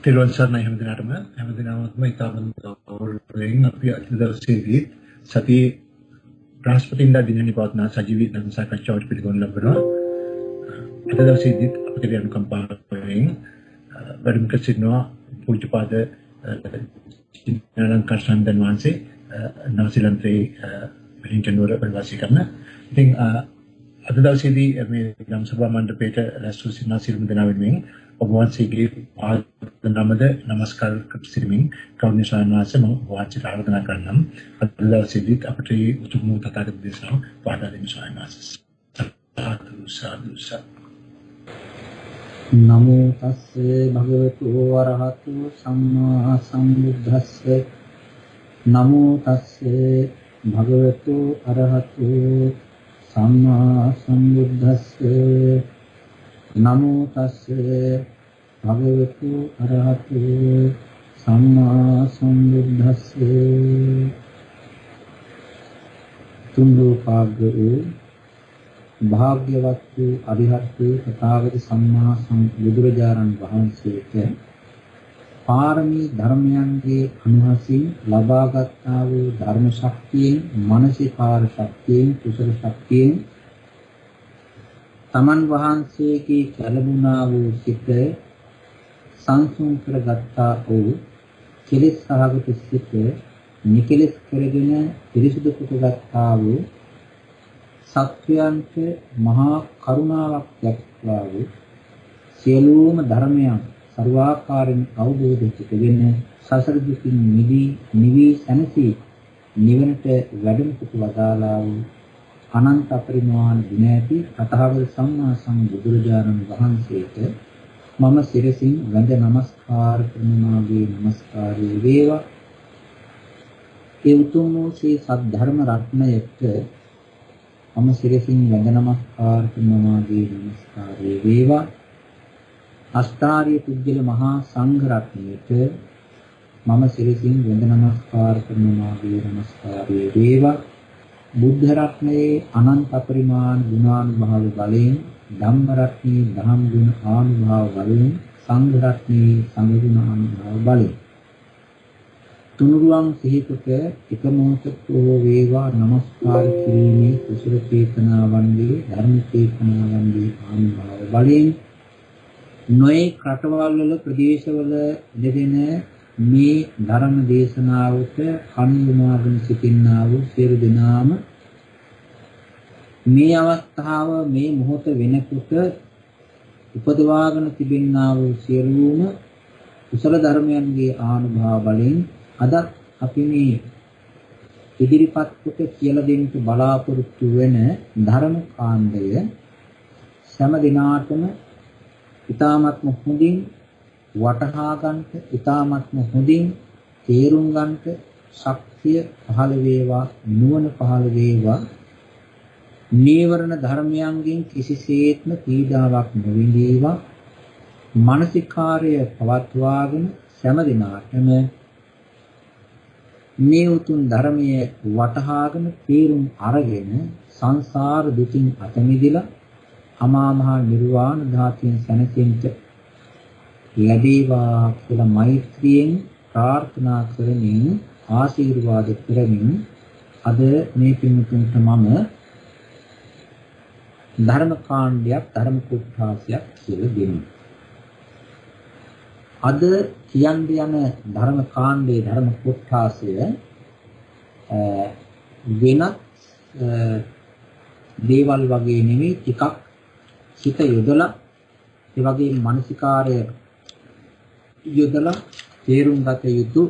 තිරුවන් සරණයි හැමදිනටම ඉතාමත්ම අපි අද දවසේදී සතියේ බ්‍රහස්පතින්දා දිනනි පවත්නා සජීවී ධර්ම සාකච්ඡාවට පිළිගනු ලබනවා. අද දවසේදී අපිට අනුකම්පාවෙන් වැඩම කර සිටිනවා පූජ්‍යපාද චින්නලංකා සම්දන් වහන්සේ නවසීලන්තේ වෙලින්ටන් නුවර වැඩ කරන. ඉතින් අද දවසේදී මේ ගම් සභා මණ්ඩපයේට රැස් වූ සිනා සිළුමු දෙනා වෙනුවෙන් ඔබ වහන්සේගේ පාද නමද නමස්කාර කරමින් කෞර්ණ්‍ය සාන්වාස මම වාචික ආරාධනා කරනම් අද දවසේදී අපිට උතුම් තථාගත දේශනාව පාදා දෙන්න සාන්වාස සාදු නමෝ තස්සේ භගවතු වරහතු සම්මා සම්බුද්දස්ස නමෝ තස්සේ භගවතු අරහතු සම්මා සම්බුද්දස්ස නමෝ තස්සේ භගවතු අරහතු සම්මා සම්බුද්දස්ස තුන්ලෝකාග්‍ර වූ භාග්‍යවත් වූ අරිහත් වූ තථාගත සම්මා සම්බුදුරජාණන් වහන්සේට පාරමී ධර්මයන්ගේ අනුහසින් ලබාගත්තා වූ ධර්ම ශක්තියෙන් මානසිකාර ශක්තියෙන් කුසල ශක්තියෙන් තමන් වහන්සේගේ කැළඹුණා වූ සිත සංසුන් කරගත්තා වූ කෙලෙස් සහගත සිත නිකලෙස් කරගෙන පිරිසුදු කරගත්තා වූ සත්‍යයන්ට මහා කරුණාවක් දක්වා වූ සියලුම ධර්මයන් ਸਰවාකාරයෙන් අවබෝධ කරගෙන සසර දුකින් නිවි සැනසී නිවනට වැඩම කොට වදාළා වූ අනන්ත පරිමාණ ගුණ ඇති තථාගත සම්මා සම්බුදුරජාණන් වහන්සේට මම සිරසින් වැඳ නමස්කාර කරනවාගේ නමස්කාරය වේවා. ඒ උතුම් වූ ශ්‍රී සද්ධර්ම රත්නයට මම සිරසින් වැඳ නමස්කාර කරනවාගේ නමස්කාරය වේවා. අෂ්ටාර්ය පුජ්‍යල මහා සංඝ රත්නයට මම සිරසින් වැඳ නමස්කාර කරනවාගේ නමස්කාරය වේවා. බුද්ධ රත්නයේ අනන්ත පරිමාණ ගුණානුභාව බලයෙන් ධම්ම රත්නයේ ධම්ම ගුණ ආනුභාව බලයෙන් සංඝ රත්නයේ සංඝ ගුණ ආනුභාව බලයෙන් තුනුරුවන් සිහිකොට එක මොහොතක වේවා නමස්කාර කිරීමේ කුසල චේතනාවන්ගේ ධර්ම චේතනාවන්ගේ ආනුභාව බලයෙන් නොයේ රටවල් වල ප්‍රදේශවල දෙදෙන මේ ධර්ම දේශනාවට කන්යුමාගෙන සිටින්නා වූ සියලු දෙනාම මේ අවස්ථාව මේ මොහොත වෙනකොට උපදවාගෙන තිබෙන්නා වූ සියලුම කුසල ධර්මයන්ගේ ආනුභාව බලෙන් අද අපි මේ ඉදිරිපත් කොට කියලා දෙන්න බලාපොරොත්තු වෙන ධර්ම කාණ්ඩය සෑම දිනාටම ඊ타ත්ම හොඳින් වටහා ගන්නට ඊ타ත්ම හොඳින් තේරුම් ගන්නට ශක්තිය පහළ වේවා නුවණ පහළ වේවා. නීවරණ ධර්මයන්ගෙන් කිසිසේත්ම පීඩාවක් නොවිඳීවා. මානසිකාර්ය පවත්වාගෙන සෑම දිනාටම මේ උතුම් ධර්මයේ වටහාගෙන තේරුම් අරගෙන සංසාර දුකින් අත මිදලා අමා මහ නිර්වාණ ධාතුවෙන් සැනසෙන්න ලැබේවා කියලා මෛත්‍රියෙන් ප්‍රාර්ථනා කරමින් ආශිර්වාද කරමින් අද මේ පින්තුන්ට මම ධර්ම කාණ්ඩයක් ධර්ම කුට්ටාසයක් කියලා දෙනවා. අද කියන්න යන ධර්ම කාණ්ඩයේ ධර්ම කුට්ටාසය වෙනත් දේවල් වගේ නෙවෙයි ටිකක් හිත යොදලා ඒ වගේ මානසිකාර්ය යොදලා තේරුම් ගත යුතු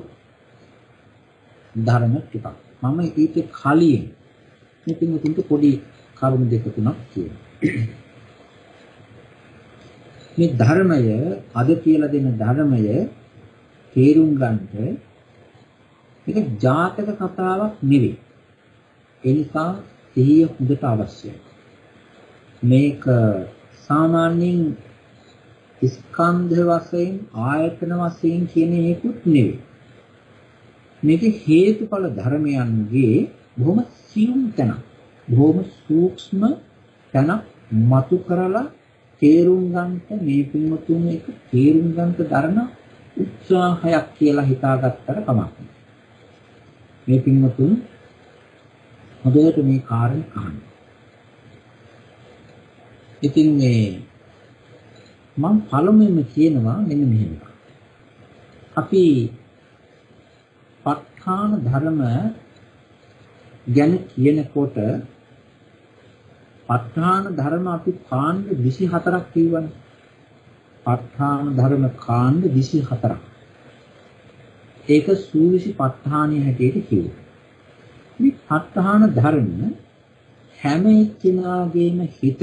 ධර්ම ටිකක්. මම ඊට කලින් මේ පින්තුන්ට පොඩි කරුණු දෙක තුනක් කියනවා. මේ ධර්මය අද කියලා දෙන ධර්මය තේරුම් ගන්නට මේක ජාතක කතාවක් නෙවෙයි. ඒ නිසා සිහිය හොඳට අවශ්‍යයි. මේක සාමාන්‍යයෙන් ස්කන්ධ වශයෙන් ආයතන වශයෙන් කියන එකකුත් නෙවෙයි. මේක හේතුඵල ධර්මයන්ගේ බොහොම සියුම් තැනක්. බොහොම සූක්ෂම තැනක් මතු කරලා තේරුම් ගන්නට මේ පින්වතුන් එක තේරුම් ගන්නට දරන උත්සාහයක් කියලා හිතාගත්තට කමක් නැහැ. මේ පින්වතුන් හොඳට මේ කාරණේ අහන්න. ඉතින් මම පළමුවෙන්ම කියනවා මෙන්න මෙහෙම. අපි ප ဋ ාණ ධර්ම ගැන කියනකොට ප ဋ ාණ ධර්ම අපි කාණ්ඩ 24ක් කියවනේ. ප ဋ ාණ ධර්ම කාණ්ඩ 24ක්. ඒක සූවිසි ප ဋ ාණිය හැටියට කියනවා. මේ ප ဋ ාණ ධර්ම හැම එක්කෙනාගේම හිතට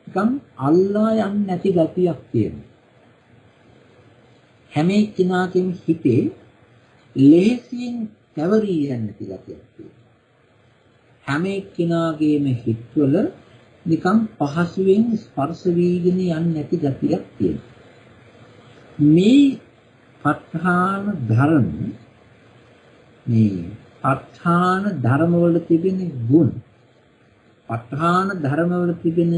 නිකන් අල්ලා යන්නේ නැති ගතියක් තියෙනවා. හැම එක්කෙනාගේම හිතේ ලෙහෙසියෙන් පැවරී යන්නේ නැති ගතියක් තියෙනවා. හැම එක්කෙනාගේම හිතවල නිකන් පහසුවෙන් ස්පර්ශ වීගෙන යන්නේ නැති ගතියක් තියෙනවා. මේ ප ဋ ාණ ධර්ම මේ ප ဋ ාණ ධර්ම වල තිබෙන ගුණ ප ဋ ාණ ධර්ම වල තිබෙන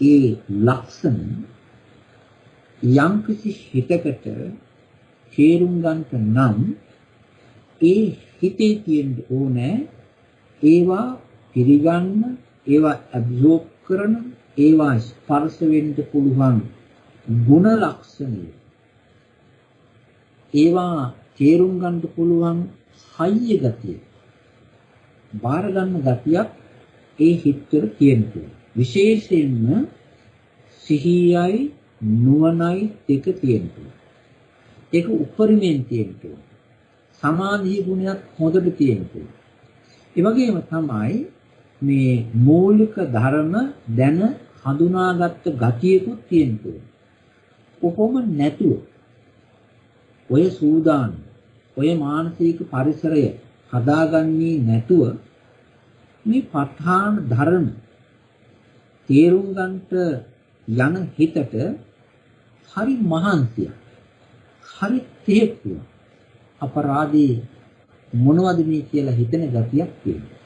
ඒ ලක්ෂණ යම් කිසි හිතකට තේරුම් ගන්නට නම් ඒ හිතේ තියෙන්න ඕනේ ඒවා පිළිගන්න ඒවා ඇබ්සෝබ් කරන ඒවා ස්පර්ශ වෙන්න පුළුවන් ගුණ ලක්ෂණ ඒවා තේරුම් ගන්න පුළුවන් හයිය ගතිය බාර ගන්න ගතියක් ඒ හිතවල තියෙනවා. විශේෂයෙන්ම සිහියයි නුවණයි දෙක තියෙනවා. ඒක උපරිමයෙන් තියෙනවා. සමාධි ගුණයක් හොඳට තියෙනවා. ඒ වගේම තමයි මේ මූලික ධර්ම දැන හඳුනාගත්ත ගතියකුත් තියෙනවා. කොහොම නැතුව ඔය සූදානම් ඔය මානසික පරිසරය හදාගන්නේ නැතුව මේ ප ဋ ාණ ධර්ම තේරුම් ගන්නට යන හිතට හරි මහන්සියක් හරි තේප්පුව අපරාධී මොනවද මේ කියලා හිතන ගතියක් තියෙනවා.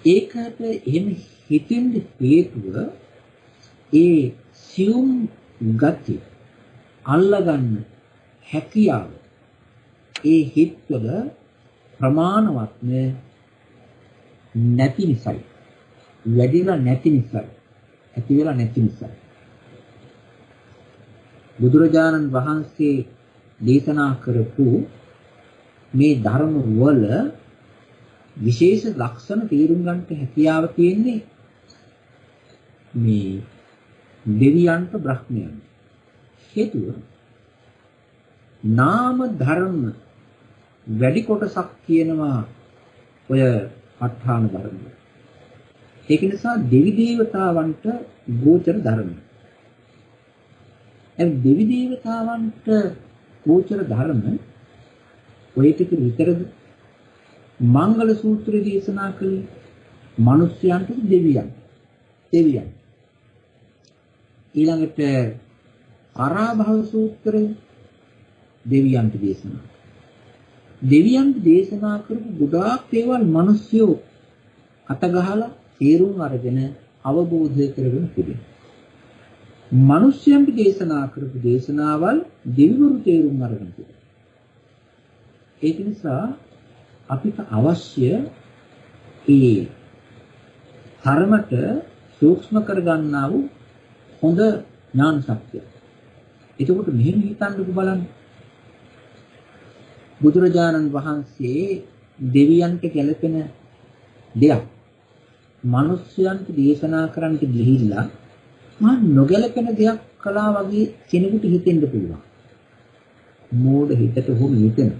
ඒකට එහෙම හිතෙන්න හේතුව ඒ සියුම් ගති අල්ලගන්න හැකියාව ඒ හිතවල ප්‍රමාණවත් නැති නිසායි. වැඩිලා නැති නිසායි. ඇති වෙලා නැති නිසායි. බුදුරජාණන් වහන්සේ දේශනා කරපු මේ ධර්ම වල විශේෂ ලක්ෂණ තේරුම් ගන්නට හැකියාව තියෙන්නේ මේ දෙවියන්ට බ්‍රහ්මයන්ට. හේතුව නාම ධර්ම වැඩි කොටසක් කියනවා ඔය ප ဋ ාණ ධර්ම. ඒක නිසා දෙවි දේවතාවන්ට ගෝචර ධර්ම. ඒ දෙවි දේවතාවන්ට ගෝචර ධර්ම ඔය ටික විතරද මංගල සූත්‍රය දේශනා කළේ මිනිස්යන්ට දෙවියන්. ඊළඟට පරාභව සූත්‍රය දෙවියන්ට දේශනා. දෙවියන්ට දේශනා කරපු ගොඩාක් දේවල් මිනිස්සු අත ගහලා තේරුම් අරගෙන අවබෝධ කරගෙන තිබෙනවා. මිනිස්යන්ට දේශනා කරපු දේශනාවල් දෙවිවරු තේරුම් අරගෙන තිබෙනවා. ඒක නිසා අපිට අවශ්‍ය ඒ ධර්මයට සූක්ෂම කරගන්නා වූ හොඳ ඥාන ශක්තිය. එතකොට මෙහෙම හිතන්නකෝ බලන්න. බුදුරජාණන් වහන්සේ දෙවියන්ට ගැළපෙන දෙයක් මිනිස්යන්ට දේශනා කරන්නට ගිහිල්ලා මා නොගැලපෙන දෙයක් කළා වගේ කෙනෙකුට හිතෙන්න පුළුවන්. මෝඩ හිතට හොම හිතෙන.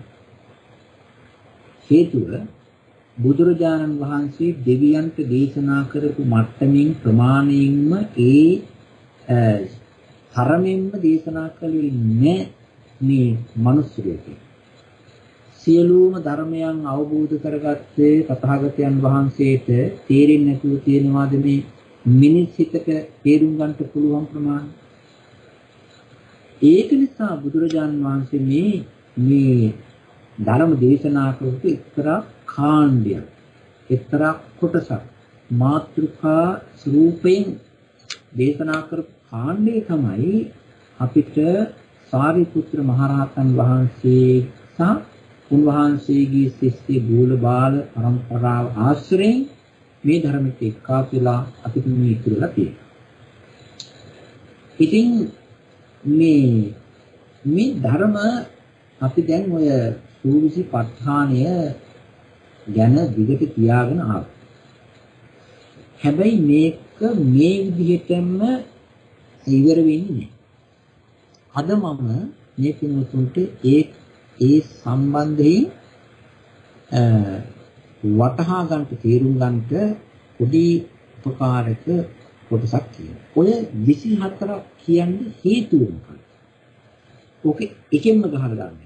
හේතුව බුදුරජාණන් වහන්සේ දෙවියන්ට දේශනා කරපු මට්ටමින් ප්‍රමාණයෙන්ම ඒ තරමින්ම දේශනා කළේ නැහැ මේ මිනිස්සුන්ට. සියලුම ධර්මයන් අවබෝධ කරගත්තේ තථාගතයන් වහන්සේට තේරෙන්නේ නැතුව තියෙනවාද මේ මිනිස් හිතට තේරුම් ගන්නට පුළුවන් ප්‍රමාණය. ඒක නිසා බුදුරජාණන් වහන්සේ මේ ධර්ම දේශනා කරපු එක්තරා කාණ්ඩයක් එක්තරා කොටසක් මාතෘකා ස්වරූපයෙන් දේශනා කරපු කාණ්ඩය තමයි අපිට සාරිපුත්‍ර මහරහතන් වහන්සේ සහ උන්වහන්සේගේ ශිෂ්‍ය ගෝල බාල පරම්පරාව ආශ්‍රයෙන් මේ ධර්මයට එක්කාසු වෙලා අපිට මේ ඉතිරිලා තියෙනවා. ඉතින් මේ ධර්ම අපි දැන් ඔය සූවිසි ප ဋ ාණය ගැන දිගට කියාගෙන ආවා. හැබැයි මේක මේ විදිහටම ඉවර වෙන්නේ නැහැ. අද මම මේ පින්වතුන්ට ඒ සම්බන්ධයෙන් වටහා ගන්නට තේරුම් ගන්නට පොඩි උපකාරක කොටසක් කියනවා. ඔය 24ක් කියන්නේ හේතුව මොකක්ද? ඕකේ එකෙන්ම ගහලා දාන්න.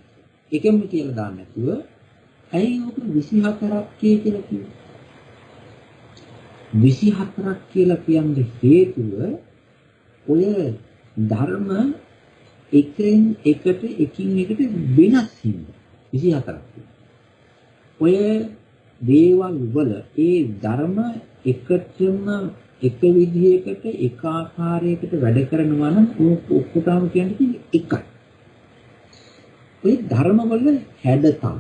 එකෙන්ම කියලා දාන්න නැතුව ඇයි ඕක 24ක් කියලා කිව්වේ? 24ක් කියලා කියන්නේ හේතුව ඔය ධර්ම එකින් එකට වෙනස් හින්දා 24ක්. ඔය දේවල් වල ඒ ධර්ම එකටම එක විදිහකට එක ආකාරයකට වැඩ කරනවා නම් ඔක්කොටම කියන්නේ එකයි. ඔය ධර්ම වල හැඩතල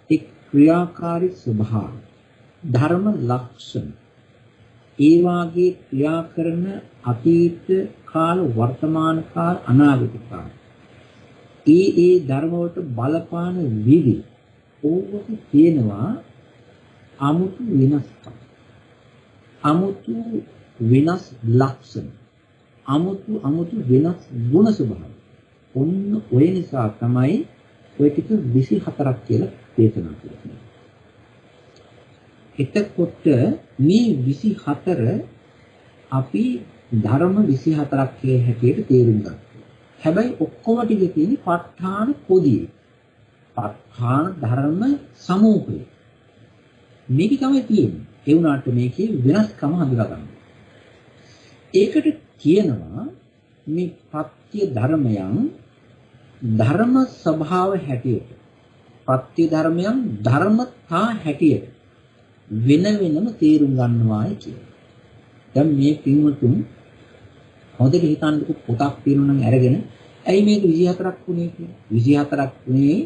ඒ ක්‍රියාකාරී ස්වභාවය ධර්ම ලක්ෂණ ඒ වාගේ ක්‍රියා කරන අතීත කාල වර්තමාන කාල අනාගත කාල ඒ ධර්ම වලට බලපාන විදි ඕක තියෙනවා අමුතු වෙනස්කම් අමුතු වෙනස් ලක්ෂණ අමුතු වෙනස් ගුණ ස්වභාව ඔන්න ඔය නිසා තමයි ඔය ටික 24ක් කියලා දේශනා කරන්නේ. එතකොට මේ 24 අපි ධර්ම 24ක් කියන හැටියට තේරුම් ගන්නවා. හැබැයි ඔක්කොම ටික තියෙන්නේ ප ဋ ාණ පොදියේ. ප ဋ ාණ ධර්ම සමූහය. මේක තමයි තියෙන්නේ. ඒ වුණාට මේකේ වෙනස්කම හඳුනා ගන්න. ඒකට කියනවා මේ පත්‍ය ධර්මයන් ධර්ම ස්වභාව හැටියට පත්‍ය ධර්මයන් ධර්මතා හැටියට වෙනම තේරුම් ගන්නවායි කියන්නේ. දැන් මේ පින්වතුන් හොඳට හිතන්නකො පොතක් තියෙනවා නම් අරගෙන ඇයි මේක 24ක් වුනේ කියලා. 24ක් වුනේ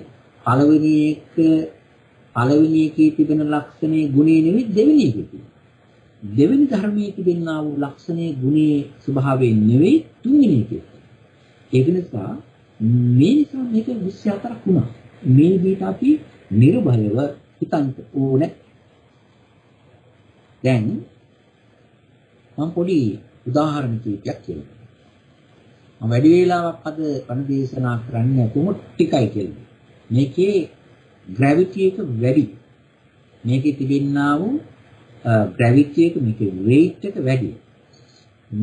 පළවෙනි එකේ තිබෙන ලක්ෂණේ ගුණේ නෙවෙයි දෙවෙනි එකේ තියෙන. දෙවෙනි ධර්මයේ තිබෙනා වූ ලක්ෂණේ ගුණේ ස්වභාවයෙන් නෙවෙයි තුන්වෙනි එකේ. ඒක නිසා මේක 24ක් වුණා. මේ විදිහට අපි නිර්භයව හිතන්න ඕනේ. දැන් මම පොඩි උදාහරණ කීපයක් කියන්නම්. මම වැඩි වේලාවක් අද බණ දේශනා කරන්නේ කොහොම ටිකයි කියලා. මේකේ ග්‍රැවිටි එක වැඩි. මේකේ තිබෙනා වූ ග්‍රැවිටි එක මේකේ weight එක වැඩි.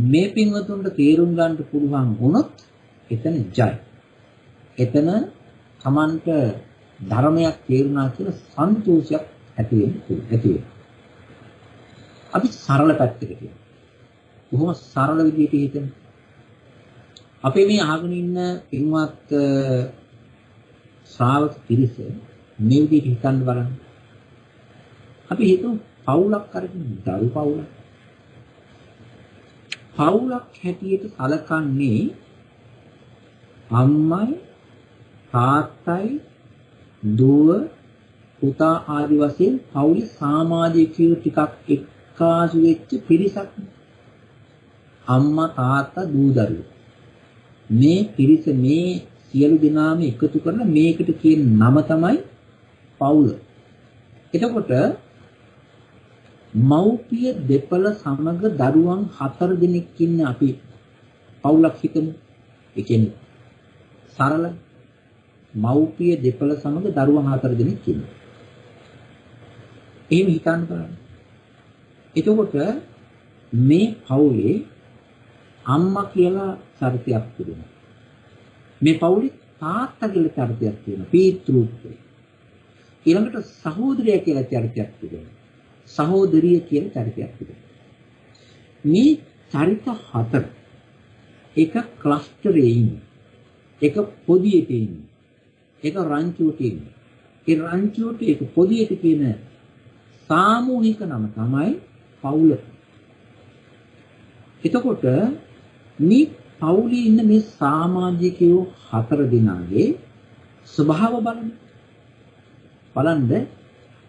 මේ පින්වතුන්ට තේරුම් ගන්න පුළුවන් වුණොත් එතන ජය. එතන Tamanට ධර්මයක් තේරුණා කියලා සන්තෝෂයක් ඇති වෙනවා. අපි සරල පැත්තකට කියමු. කොහොම සරල විදිහට හිතමු. අපේ මේ අහගෙන ඉන්න පින්වත් ශ්‍රාවක පිරිස මේ විදිහට හිතන්න බලන්න. අපි හිතමු පවුලක් අරගෙන දරු පවුලක්. පවුලක් හැටියට සැලකන්නේ අම්මයි තාත්තයි දුව පුතා ආදි වශයෙන් පවුලේ සමාජිකයෝ ටිකක් එක්කාසු වෙච්ච පිරිසක්. අම්මා තාත්තා දූ දරුවෝ මේ පිරිස මේ සියලු දෙනාම එකතු කරලා මේකට කියන නම තමයි පවුල. එතකොට මව්පිය දෙපළ සමග දරුවන් 4 දෙනෙක් ඉන්න අපි පවුලක් හිතමු. ඒ කියන්නේ සරල මව්පිය දෙපළ සමග දරුවන් 4 දෙනෙක් ඉන්නවා. එහෙම හිතන්න බලන්න. එතකොට මේ පවුලේ අම්මා කියලා චරිතයක් තිබෙනවා. මේ පවුලේ තාත්තා කියලා චරිතයක් තියෙනවා. පීතෘත්වය. ඊළඟට සහෝදරයා කියලා චරිතයක් තිබෙනවා. සහෝදරිය කියලා චරිතයක් තිබෙනවා. මේ චරිත 4 එක ක්ලස්ටරේ ඉන්නේ. එක පොදියට ඉන්නේ. එක රංචුවට ඉන්නේ. ඒ රංචුවට එක පොදියට කියන සාමූහික නම තමයි පවුල. එතකොට මේ පවුලේ ඉන්න මේ සමාජිකයෝ 4 දෙනාගේ ස්වභාව බලන්න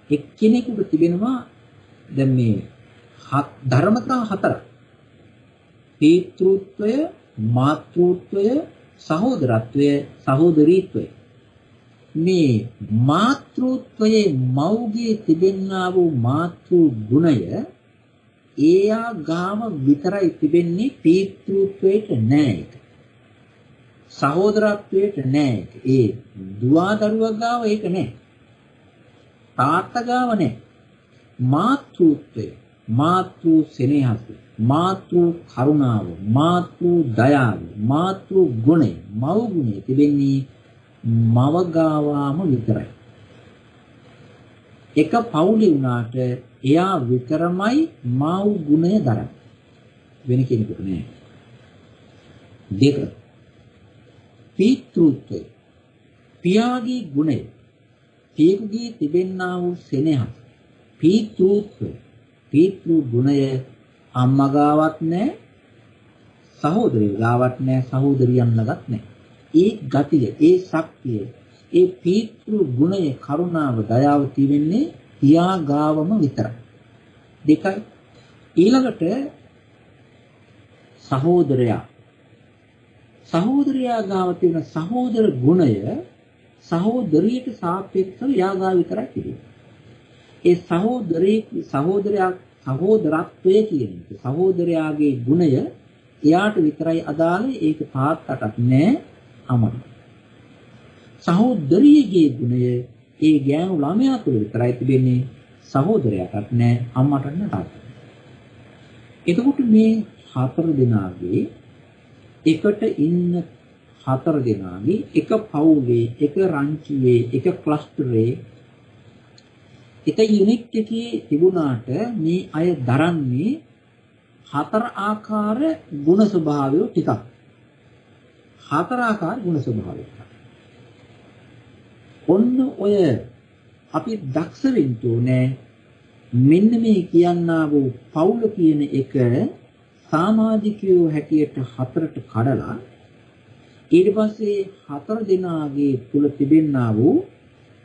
එක්කෙනෙකුට තිබෙනවා දැන් මේ ධර්මතා 4. පීතෘත්වය, මාතෘත්වය, සහෝදරත්වය, සහෝදරීත්වය. මේ මාතෘත්වයේ මව්ගේ තිබෙන්නා වූ මාතෘ ගුණය එයා ගාම විතරයි තිබෙන්නේ, පීතෘත්වයට නෑ ඒක. සහෝදරත්වයට නෑ ඒක. ඒ දුවා දරුවා ගාව ඒක නෑ. තාත්තා ගාව නෑ. මාතෘත්වය, මාතෘ සෙනෙහස, මාතෘ කරුණාව, මාතෘ දයාව, මාතෘ ගුණය, මව් ගුණය තිබෙන්නේ මව ගාවාම විතරයි. එක පවුලේ වුණාට එයා විතරමයි මව් ගුණය දරන්නේ. වෙන කෙනෙකුට නෑ. 2. පීතෘත්වය. පියාගේ ගුණය. පියෙකුගේ තිබෙන්නා වූ සෙනෙහස. පීතෘත්වය. පීතෘ ගුණය අම්මා ගාවත් නෑ, සහෝදරයෝ ගාවත් නෑ, සහෝදරියන් ළඟත් නෑ. ඒ ගතිය, ඒ ශක්තිය, ඒ පීතෘ ගුණය, කරුණාව, දයාව තිබෙන්නේ පියා ගාවම විතරයි. 2. ඊළඟට සහෝදරයා. සහෝදරයා ගාව තියෙන සහෝදර ගුණය සහෝදරියට සාපේක්ෂව යා ගාව විතරයි තිබෙන්නේ. ඒ සහෝදරත්වය කියන එක, සහෝදරයාගේ ගුණය එයාට විතරයි අදාළ. ඒක තාත්තටත් නෑ, අමට. සහෝදරියගේ ගුණය ඒ ගෑනු ළමයා තුළ විතරයි තිබෙන්නේ, සහෝදරයාටත් නෑ, අම්මටත් නෑ, තාත්තටත්. එතකොට මේ 4 දෙනාගේ එකට ඉන්න 4 දෙනාගේ එක පවුලේ, එක රංචුවේ, එක ක්ලස්ටරේ, එක යුනිට් එකේ තිබුණාට මේ අය දරන්නේ 4 ආකාර ගුණ ස්වභාවය ටිකක්. 4 ආකාර ගුණ ස්වභාවය. ඔන්න ඔය අපි දක්ෂ වෙන්න ඕනේ මෙන්න මේ කියන්නා වූ පවුල කියන එක සමාජිකයෝ හැටියට 4ට කඩලා ඊට පස්සේ 4 දෙනාගේ තුල තිබෙන්නා වූ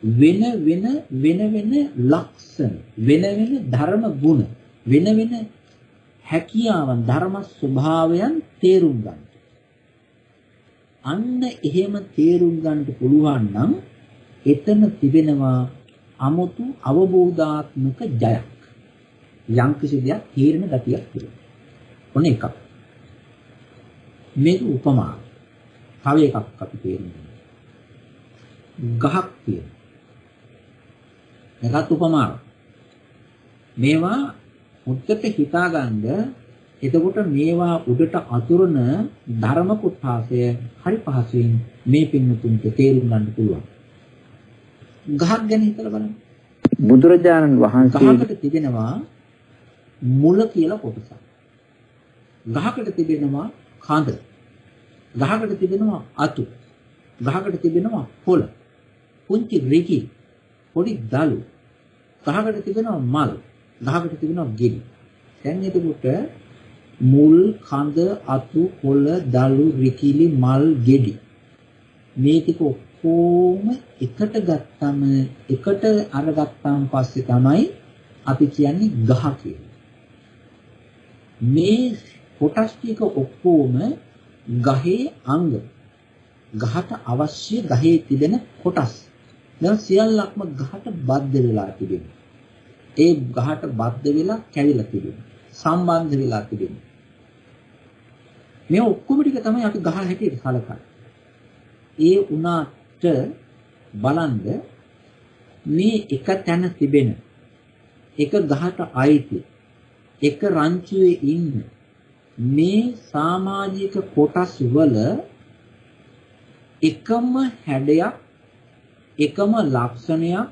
වෙන වෙන ලක්ෂණ, වෙන ධර්ම ගුණ, වෙන හැකියාවන්, ධර්ම ස්වභාවයන් තේරුම් ගන්න. අන්න එහෙම තේරුම් ගන්න පුළුවන් නම් එතන තිබෙනවා 아무තු අවබෝධාත්මක ජයක්. යම් කිසි දෙයක් තීරණ ගතියක් තිබෙනවා. ඔන්න එකක්. මේක උපමා. තව එකක් අපි තේරුම් ගන්න. ගහක් තියෙනවා. එකත් උපමාවක්. මේවා උත්තර හිතාගන්න. එතකොට මේවා උඩට අතුරන ධර්ම කොටාසය හරි පහසුවෙන් මේ පින්නතුන්ට තේරුම් ගන්න පුළුවන්. ගහක් ගැන හිතලා බලන්න. බුදුරජාණන් වහන්සේ ගහකට තිබෙනවා මුල කියලා කොටසක්. ගහකට තිබෙනවා කඳ. ගහකට තිබෙනවා අතු. ගහකට තිබෙනවා පොළ. පුංචි රෙකි, පොඩි දලු. ගහකට තිබෙනවා මල්. ගහකට තිබෙනවා ගෙඩි. දැන් එතකොට මුල්, කඳ, අතු, පොළ, දලු, රිකිලි, මල්, ගෙඩි මේ ටික ඔක්කොම එකට ගත්තම, එකට අරගත්තාන් පස්සේ තමයි අපි කියන්නේ ගහ කියලා. මේ කොටස් ටික ඔක්කොම ගහේ අංග. ගහට අවශ්‍ය ගහේ තිබෙන කොටස්. දැන් සියල්ලක්ම ගහට බද්ධ වෙලා තිබෙනවා. ඒ ගහට බද්ධ වෙලා කැවිලා තිබෙනවා. සම්බන්ධ වෙලා තිබෙනවා. මේ ඔක්කොම ටික තමයි අපි ගහ හැටියට සලකන්නේ. ඒ උනාට බලන්න මේ එක තැන තිබෙන එක ගහට අයිති එක රංචුවේ ඉන්න මේ සමාජික කොටස් වල එකම හැඩයක්, එකම ලක්ෂණයක්,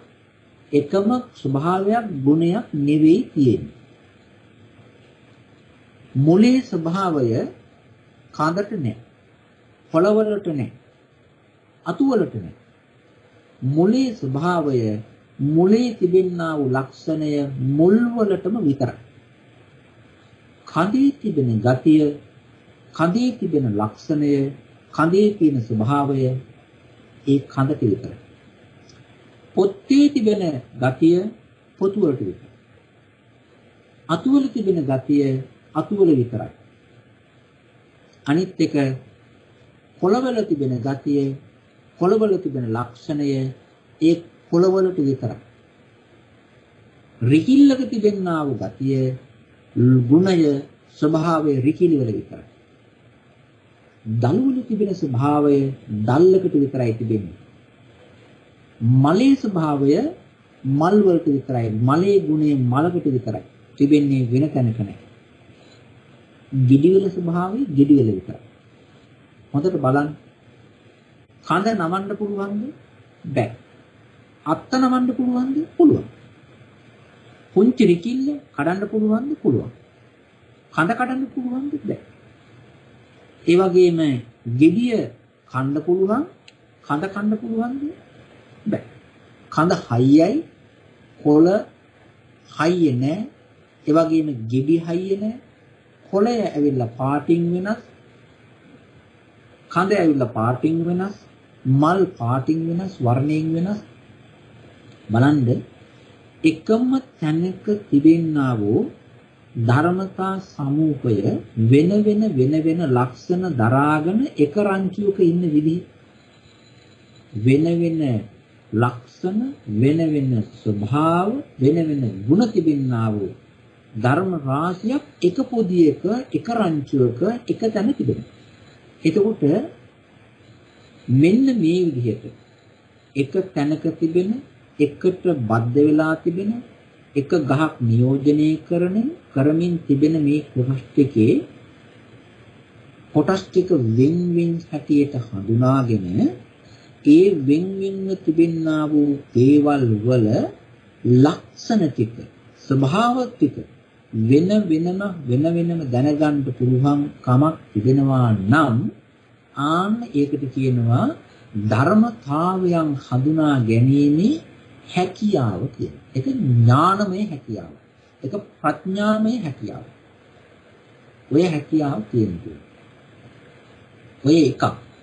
එකම ස්වභාවයක්, ගුණයක් නෙවෙයි තියෙන්නේ. මුලේ ස්වභාවය කඳට නැහැ, පොළවලට නැහැ, අතු වලට නැහැ. මුලේ ස්වභාවය, මුලේ තිබෙනා වූ ලක්ෂණය මුල් වලටම විතරයි. කඳේ තිබෙන ගතිය කඳේ තිබෙන ලක්ෂණය, කඳේ තියෙන ස්වභාවය ඒ කඳට විතරයි. පොත්තේ තිබෙන ගතිය පොතු වලට විතරයි. අතු වල තිබෙන ගතිය අතු වල විතරයි. අනිත් එක කොළවල තිබෙන ගතිය, කොළවල තිබෙන ලක්ෂණය ඒ කොළවලට විතරයි. රිකිල්ලක තිබෙනා වූ ගතිය, ගුණය, ස්වභාවය රිකිලි වල විතරයි. දල්වල තිබෙන ස්වභාවය දල්ලකට විතරයි තිබෙන්නේ. මලේ ස්වභාවය මල් වලට විතරයි. මලේ ගුණය මලකට විතරයි තිබෙන්නේ, වෙන තැනක නැහැ. ගෙඩිවල ස්වභාවය ගෙඩිවල විතරයි. හොඳට බලන්න. කඳ නමන්න පුළුවන්ද? බැහැ. අත්ත නමන්න පුළුවන්ද? පුළුවන්. පුංචි රිකිල්ල කඩන්න පුළුවන්ද? පුළුවන්. කඳ කඩන්න පුළුවන්ද? බැහැ. ඒ වගේම ගෙඩිය කන්න පුළුවන්, කඳ කන්න පුළුවන්ද? බැහැ. කඳ හයියයි, කොළ හයිය නැහැ. ඒ වගේම ගෙඩි හයිය නැහැ. කොළය ඇවිල්ලා පාටින් වෙනස්, කඳ ඇවිල්ලා පාටින් වෙනස්, මල් පාටින් වෙනස්, වර්ණයෙන් වෙනස්. බලන්න එකම තැනක තිබෙන්නා වූ ධර්මතා සමූහය වෙන වෙන ලක්ෂණ දරාගෙන එක රංචුවක ඉන්න විදිහ, වෙන වෙන ලක්ෂණ, වෙන ස්වභාව, වෙන ගුණ තිබෙන්නා වූ ධර්ම රාශියක් එක පොදියක, එක රංචුවක, එක තැන තිබෙනවා. එතකොට මෙන්න මේ විදිහට එක තැනක තිබෙන, එකට බද්ධ වෙලා තිබෙන, එක ගහක් නියෝජනය කරමින් තිබෙන මේ කොටස් ටික වෙන් හැටියට හඳුනාගෙන ඒ වෙන්ව තිබෙනා වූ දේවල් වල ලක්ෂණ ටික, ස්වභාව ටික වෙනම දැනගන්න පුළුවන් කමක් තිබෙනවා නම් ආන්න ඒකට කියනවා ධර්මතාවයන් හඳුනා ගැනීමේ හැකියාව කියලා. ඒක ඥානමය හැකියාව. ඒක ප්‍රඥාමය හැකියාව. ඔය හැකියාව තියෙනවා. ඔය එකක්.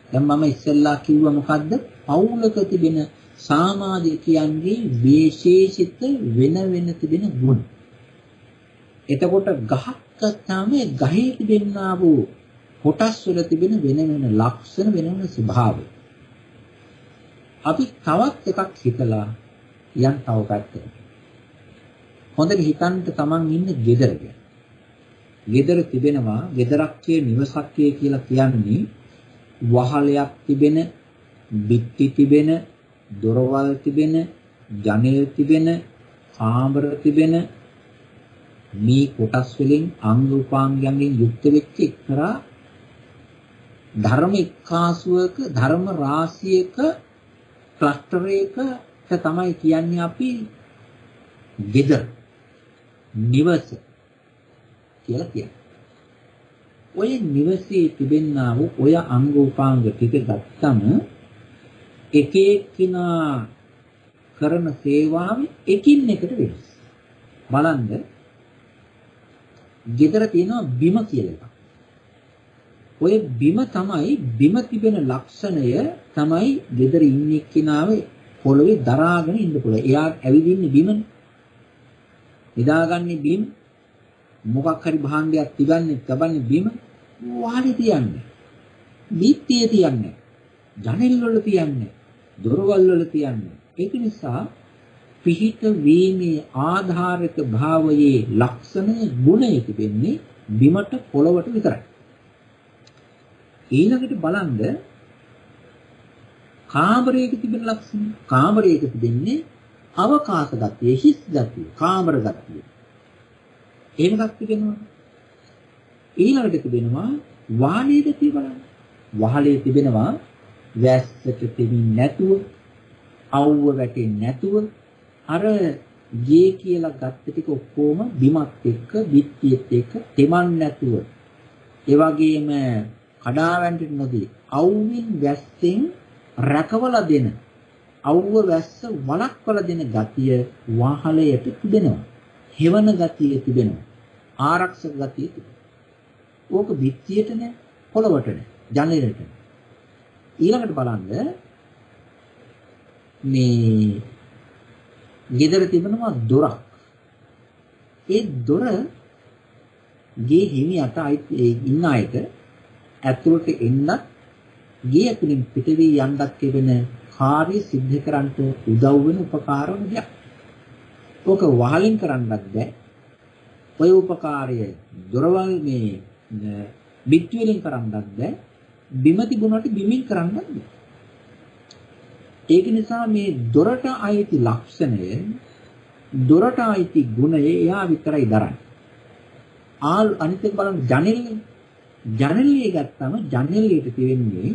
දැන් මම ඉස්සෙල්ලා කිව්වා මොකද්ද? පෞලක තිබෙන සමාජිකයන්ගේ විශේෂිත වෙන තිබෙන ගුණ. එතකොට ගහක් ගත්තාම ගහේ තිබෙනා වූ කොටස් වල තිබෙන වෙන ලක්ෂණ, වෙන ස්වභාවය. අපි තවත් එකක් හිතලා යන් තව පැත්තකට. හොඳට හිතන්න තමන් ඉන්න ගෙදර ගැන. ගෙදර තිබෙනවා, ගෙදරක් නිවසක් කියලා කියන්නේ වහලයක් තිබෙන, බිත්ති තිබෙන, දොරවල් තිබෙන, ජනෙල් තිබෙන, කාමර තිබෙන මේ කොටස් වලින් අංග උපාංගයන්ගෙන් යුක්ත වෙච්ච එක්තරා ධර්ම එක්කාසුවක, ධර්ම රාශියක ක්ලස්ටරයක තමයි කියන්නේ අපි ගෙදර, නිවස කියලා කියන්නේ. ඔය නිවසේ තිබෙනා වූ ඔය අංග උපාංග ටික ගත්තම එක එක්කිනා කරන සේවාවේ එකින් එකට වෙනස්. බලන්න ගෙදර තියෙනවා බිම කියලා එකක්. ඔය බිම තමයි, බිම තිබෙන ලක්ෂණය තමයි ගෙදර ඉන්න එක්කිනාවේ පොළවේ දරාගෙන ඉන්න පුළුවන්. එයා ඇවිදින්නේ බිමනේ. නිදාගන්නේ බිම. මොකක් හරි භාණ්ඩයක් තිබන්නේ බිම. වහලේ තියන්නේ. බිත්තිය තියන්නේ. ජනෙල් වල තියන්නේ. දොරවල් වල තියන්නේ. ඒක නිසා පිහිට වීමේ ආධාරක භාවයේ ලක්ෂණය, ගුණය තිබෙන්නේ බිමට, පොළවට විතරයි. ඊළඟට බලන්න කාමරයක තිබෙන ලක්ෂණ. කාමරයක තිබෙන්නේ අවකාශ ගතිය, හිස් ගතිය, කාමර ගතිය. එහෙම එකක් තිබෙනවා. ඊළඟට තිබෙනවා වාහනේ ගතිය බලන්න. වහලේ තිබෙනවා වැස්සට තෙමින් නැතුව, අවුව වැටෙන්නේ නැතුව, අර ගේ කියලා ගත්ත ටික ඔක්කොම බිමත් එක්ක, බිත්තියත් එක්ක තෙමන් නැතුව, ඒ වගේම කඩාවැන්ට නොදී අවුවෙන් වැස්සෙන් රැකවලා දෙන, අවුව වැස්ස වළක්වලා දෙන ගතිය වාහලයට තිබෙනවා. හෙවන ගතිය තිබෙනවා. ආරක්ෂක ගතිය තිබෙනවා. ඕක බිත්තියට නෑ, පොළවට නෑ. ජනේලෙට. ඊළඟට බලන්න මේ ගෙදර තිබෙනවා දොරක්. ඒ දොර ගේ හිමියට ඉන්න අයට ඇතුළට එන්නත් ගේ ඇතුලින් පිට වී යන්නත් තිබෙන කාර්ය සිද්ධ කරන්නට උදව් වෙන උපකාර වන දෙයක්. ඕක වහලින් කරන්නත් බෑ. ඔය උපකාරය දොරවල් මේ බිත්ති වලින් කරන්නත් බෑ. බිම තිබුණාට බිමින් කරන්නත් බෑ. ඒක නිසා මේ දොරට අයිති ලක්ෂණය දොරට අයිති ගුණය එයා විතරයි දරන්නේ. අනිත් එක බලන්න ජනෙලිය ගත්තම ජනෙලියට තියෙන්නේ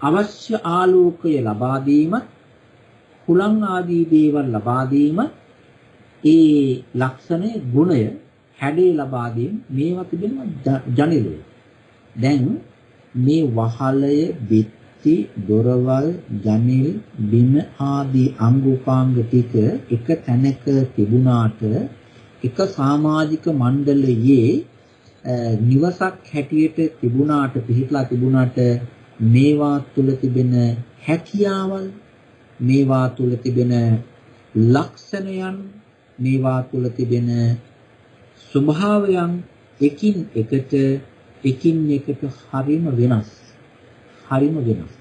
අවශ්‍ය ආලෝකය ලබා දීමත් හුලං ආදී දේවල් ලබා දීමත් ඒ ලක්ෂණය ගුණය හැඩේ ලබා දීම මේවා තිබෙනවා ජනෙලිය. දැන් මේ වහලය බිත්ති දොරවල් ජනෙල් බිම ආදී අංග උපාංග ටික එක තැනක තිබුණාට එක සමාජික මණ්ඩලයේ නිවසක් හැටියට තිබුණාට පිහිටලා තිබුණාට මේවා තුල තිබෙන හැකියාවල් මේවා තුල තිබෙන ලක්ෂණයන් මේවා තුල තිබෙන ස්වභාවයන් එකින් එකට හරිම වෙනස්.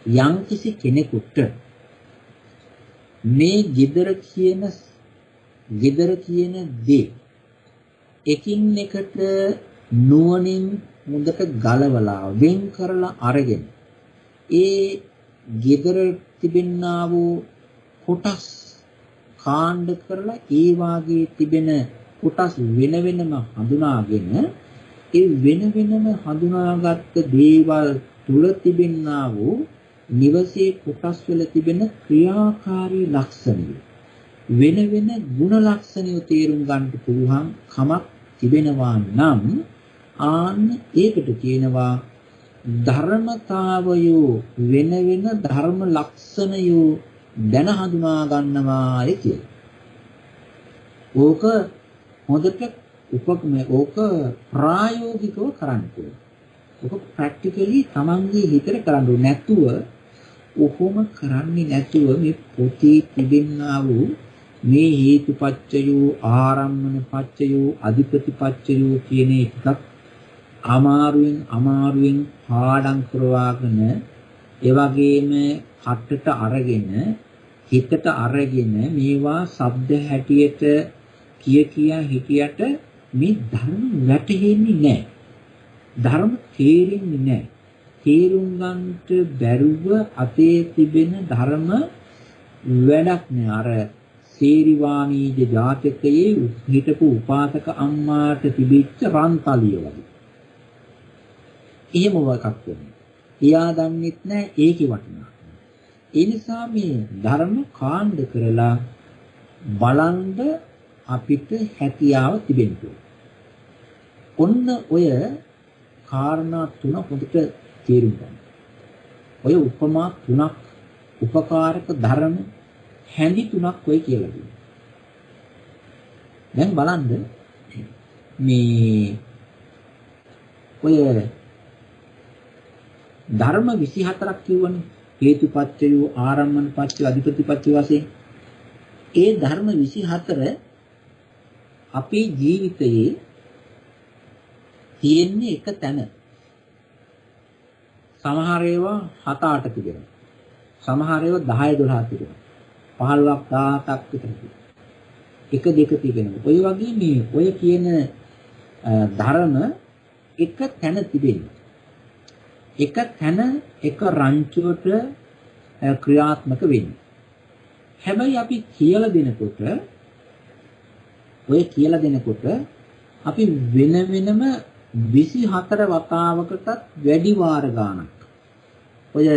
යම්කිසි කෙනෙකුට මේ gedara කියන දේ එකින් එකට නුවණින් මුදට ගලවලා වෙන් කරලා අරගෙන ඒ gedara තිබෙන්නා වූ කොටස් කාණ්ඩ කරලා ඒ වාගේ තිබෙන කොටස් වෙන වෙනම හඳුනාගෙන ඒ වෙන වෙනම හඳුනාගත් දේවල් තුල තිබෙන්නා වූ නිවසේ කොටස් වල තිබෙන ක්‍රියාකාරී ලක්ෂණ වෙන වෙන ගුණ ලක්ෂණය තේරුම් ගන්නට පුළුවන් කමක් තිබෙනවා නම් ආන්න ඒකට කියනවා ධර්මතාවය වෙන වෙන ධර්ම ලක්ෂණය දැන හඳුනා ගන්නවායි කියලා. ඕක හොඳට ඕක ප්‍රායෝගිකව කරන්න ඕනේ. ඕක ප්‍රැක්ටිකලි තමන්ගේ හිතට කරන්න ඕනේ. නැතුව ඔහොම කරන්නේ නැතුව මේ පොතේ තිබෙනා වූ මේ හේතුපච්චයෝ ආරම්මන පච්චයෝ අධිපති පච්චයෝ කියන එකක් අමාරුවෙන් පාඩම් කරවාගෙන ඒ වගේම හටට අරගෙන හිතට අරගෙන මේවා ශබ්ද හැටියට කියා හිටියට මේ ධර්ම වැටහෙන්නේ නැහැ. ධර්ම තේරෙන්නේ නැහැ. තේරුම් ගන්නට බැරුව අතේ තිබෙන ධර්ම වැඩක් නෑ. අර සේරිවාණීජ ජාතකයේ හිටපු උපාසක අම්මාට තිබිච්ච රන්තලිය වගේ. එහෙම එකක් වෙන්නේ. එයා දන්නෙත් නෑ ඒකේ වටිනාකම. ඒ නිසා මේ ධර්ම කාණ්ඩ කරලා බලන්ද අපිට හැකියාව තිබෙන්න ඔන්න ඔය කාරණා තුන හොඳට තේරුම් ගන්න. ඔය උපමා තුනක් උපකාරක ධර්ම හැඳි තුනක් ඔය කියලා දෙනවා. දැන් බලන්න මේ ඔය ධර්ම 24ක් කියවනේ හේතුපත්‍ය ආරම්මන පත්‍ය අධිපති පත්‍ය වශයෙන් ඒ ධර්ම 24 අපේ ජීවිතයේ තියෙන්නේ එක තැන. සමහර ඒවා 7-8 තිබෙනවා. සමහර ඒවා 10-12 තිබෙනවා. 15ක් 17ක් විතර තිබෙනවා. 1-2 තිබෙනවා. ඔය වගේ මේ ඔය කියන ධර්ම එක තැන තිබෙනවා. එක තැන එක රංචුවට ක්‍රියාත්මක වෙන්නේ. හැබැයි අපි කියලා දෙනකොට අපි වෙන වෙනම 24 වතාවකටත් වැඩි වාර ගානක් ඔය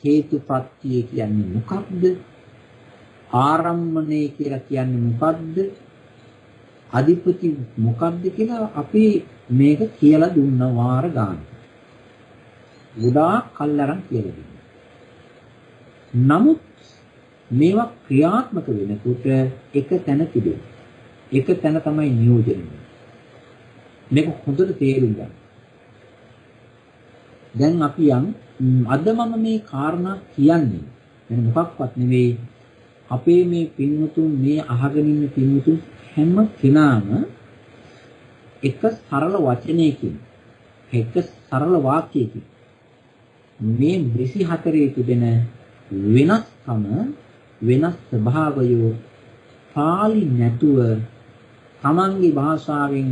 හේතුපත්‍ය කියන්නේ මොකක්ද? ආරම්මණය කියලා කියන්නේ මොකක්ද? අධිපති මොකක්ද කියලා අපි මේක කියලා දුන්න වාර ගාන. ගොඩාක් කල් අරන් කියලා දුන්නා. නමුත් මේවා ක්‍රියාත්මක වෙනකොට එක තැන තිබෙනවා. එක තැන තමයි නියෝජනය වෙන්නේ. මේක හොඳට තේරුම් ගන්න. දැන් අපි අද මම මේ කාරණා කියන්නේ වෙන මොකක්වත් නෙවෙයි. අපේ මේ පින්වතුන් මේ අහගෙන ඉන්න පින්වතුන් හැම කෙනාම එක සරල වචනයකින් එක සරල වාක්‍යයකින් මේ 24 තිබෙන වෙනස්කම වෙනස් ස්වභාවය පාලි නැතුව තමන්ගේ භාෂාවෙන්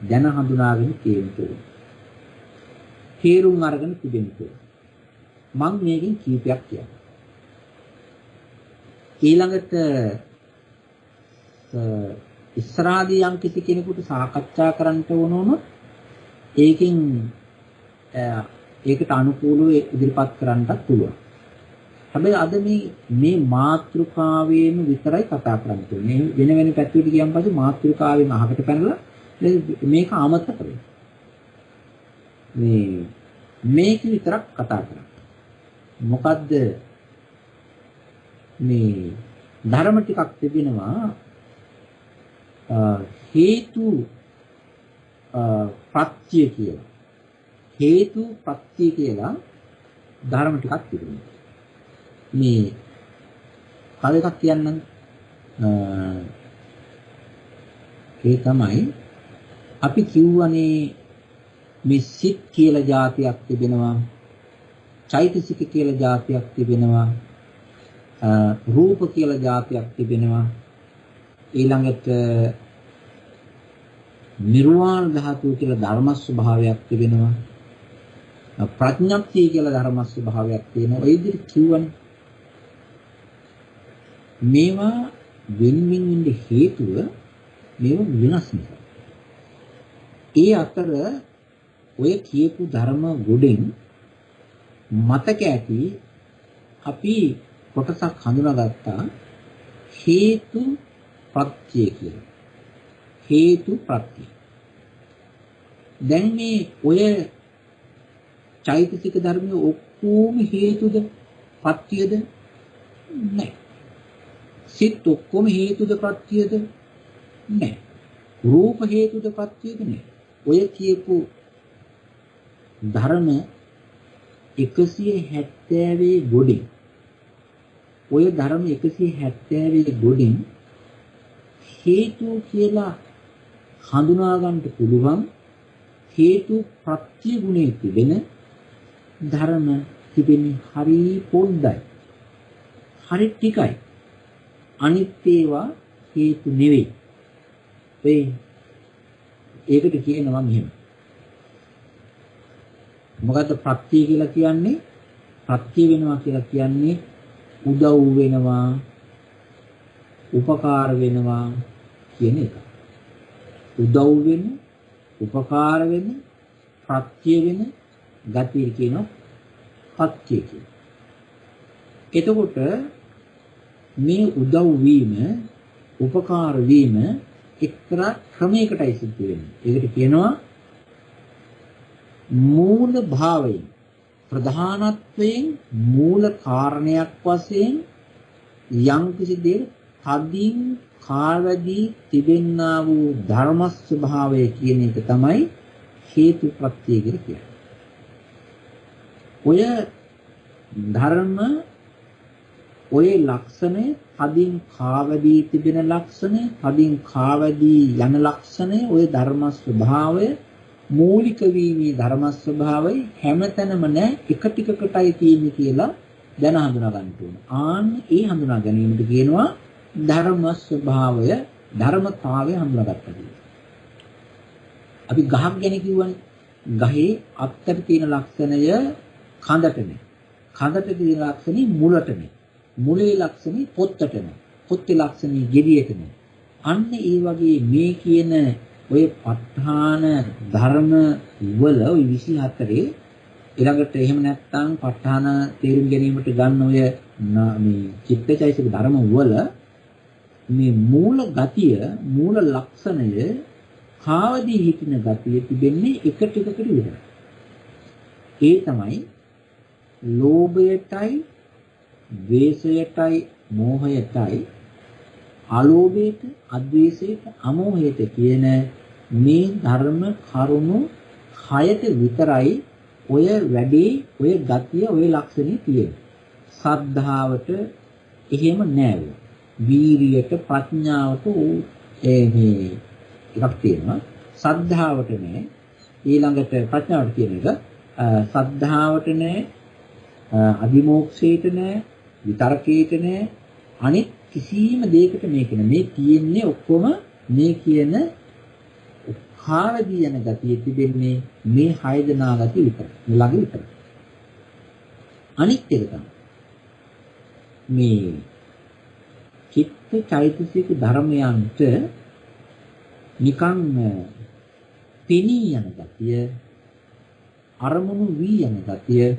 දැන හඳුනාගෙන තියෙනවා. තේරුම් අරගෙන තිබෙනවා. මම මේකෙන් කීපයක් කියන්නම්. ඊළඟට ඉස්සරහදී යම් කිසි කෙනෙකුට සාකච්ඡා කරන්න වුණොත් ඒකට අනුකූලව ඉදිරිපත් කරන්නත් පුළුවන්. හැබැයි අද මේ මාතෘකාවෙම විතරයි කතා කරන්න තියෙන්නේ. වෙන වෙන පැත්තකට ගියන් පස්සේ මාතෘකාවෙන් අහකට පැනලා මේක අමතක වෙනවා. මේක විතරක් කතා කරන්නේ. මොකද්ද මේ ධර්ම ටිකක් තිබෙනවා හේතු ප්‍රත්‍ය කියලා. හේතු ප්‍රත්‍ය කියලා ධර්ම ටිකක් තිබෙනවා. මේ කල එකක් කියන්නම්. ඒ තමයි අපි කියවනේ මේ සිත් කියලා જાතියක් තිබෙනවා. චෛතසික කියලා જાතියක් තිබෙනවා. රූප කියලා જાතියක් තිබෙනවා. ඊළඟට නිර්වාණ ධාතුව කියලා ධර්ම ස්වභාවයක් තිබෙනවා. ප්‍රඥප්තිය කියලා ධර්ම ස්වභාවයක් තියෙනවා. ඒ විදිහට කියවනේ. මේවා වෙන්මින් ඉන්න හේතුව මේව වෙනස් නිසා. ඒ අතර ඔය කියපු ධර්ම ගොඩෙන් මතක ඇති අපි කොටසක් හඳුනාගත්තා හේතු ප්‍රත්‍ය කියලා. හේතු ප්‍රත්‍ය. දැන් මේ ඔය චෛතසික ධර්මයේ ඔක්කොම හේතුද ප්‍රත්‍යද? නැහැ. සිත් ඔක්කොම හේතුද ප්‍රත්‍යද? නැහැ. රූප හේතුද ප්‍රත්‍යද? නැහැ. ඔය කියපු ධර්ම 170 ගොඩින් ඔය ධර්ම 170 ගොඩින් හේතු කියලා හඳුනා ගන්නට පුළුවන් හේතු ප්‍රත්‍ය ගුණයේ තිබෙන ධර්ම තිබෙන්නේ හරි පොඩ්ඩයි. හරි ටිකයි. අනිත් ඒවා හේතු නෙවෙයි. ඒකට කියනවා මෙහෙම. මොකද්ද ප්‍රත්‍ය කියලා කියන්නේ? ප්‍රත්‍ය වෙනවා කියලා කියන්නේ උදව් වෙනවා, උපකාර වෙනවා කියන එක. උදව් වෙන, උපකාර වෙන, ප්‍රත්‍ය වෙන ගතිය කියනවා ප්‍රත්‍ය කියලා. එතකොට මේ උදව් වීම, උපකාර වීම එක්තරා ක්‍රමයකටයි සිද්ධ වෙන්නේ. ඒකට කියනවා මූල භාවයෙන් ප්‍රධානත්වයෙන් මූල කාරණයක් වශයෙන් යම් කිසි දෙයක් තදින් කාවැදී තිබෙන්නා වූ ධර්ම ස්වභාවය කියන එක තමයි හේතු ප්‍රත්‍ය කියලා කියන්නේ. ඔය ධර්ම ඔය ලක්ෂණය තදින් කාවැදී තිබෙන ලක්ෂණය, තදින් කාවැදී යන ලක්ෂණය, ඔය ධර්ම ස්වභාවය මූලික වීමේ ධර්ම ස්වභාවය හැමතැනම නැහැ, එක ටිකකටයි තියෙන්නේ කියලා දැන හඳුනා ගන්න ඕන. ඒ හඳුනා ගැනීමට කියනවා ධර්ම ස්වභාවය, ධර්මතාවය හඳුනාගත්තා කියලා. අපි ගහක් ගැන කිව්වනේ. ගහේ අත්තට තියෙන ලක්ෂණය කඳට නැහැ. කඳට තියෙන ලක්ෂණي මුලට නැහැ. මුලේ ලක්ෂණي පොත්තට නැහැ. පොත්තේ ලක්ෂණي ගෙඩියට නැහැ. අන්න ඒ වගේ මේ කියන ඔය ප ဋ ාණ ධර්ම වල ඔය 24 ඊළඟට එහෙම නැත්නම් ප ဋ ාණ තේරුම් ගැනීමට ගන්න ඔය මේ චිත්තචෛතසික ධර්ම වල මේ මූල ගතිය, මූල ලක්ෂණය, කාවදී හිටින ගතිය තිබෙන්නේ එක ටිකකට විතරයි. ඒ තමයි ලෝභයටයි, ද්වේෂයටයි, මෝහයටයි, අලෝභයට, අද්වේෂයට, අමෝහයට කියන මේ ධර්ම කරුණු 6ට විතරයි ඔය වැඩේ ඔය ගතිය ඔය ලක්ෂණේ තියෙන්නේ. සද්ධාවට එහෙම නෑ. වීරියට ප්‍රඥාවට මේ එකක් තියෙනවා. සද්ධාවට නෑ. ඊළඟට ප්‍රඥාවට කියන එක සද්ධාවට නෑ. අදිමෝක්ෂයට නෑ. විතරකයට නෑ. අනිත් කිසිම දෙයකට මේක නෑ. මේ තියෙන්නේ ඔක්කොම මේ කියන කාවදී යන ගතිය තිබෙන්නේ මේ 6 දෙනා ගතිය විතරයි. ළඟ විතරයි. අනිත් එක තමයි මේ චිත්ත චෛතසික ධර්මයන්ට නිකන් පෙනී යන ගතිය, අරමුණු වී යන ගතිය,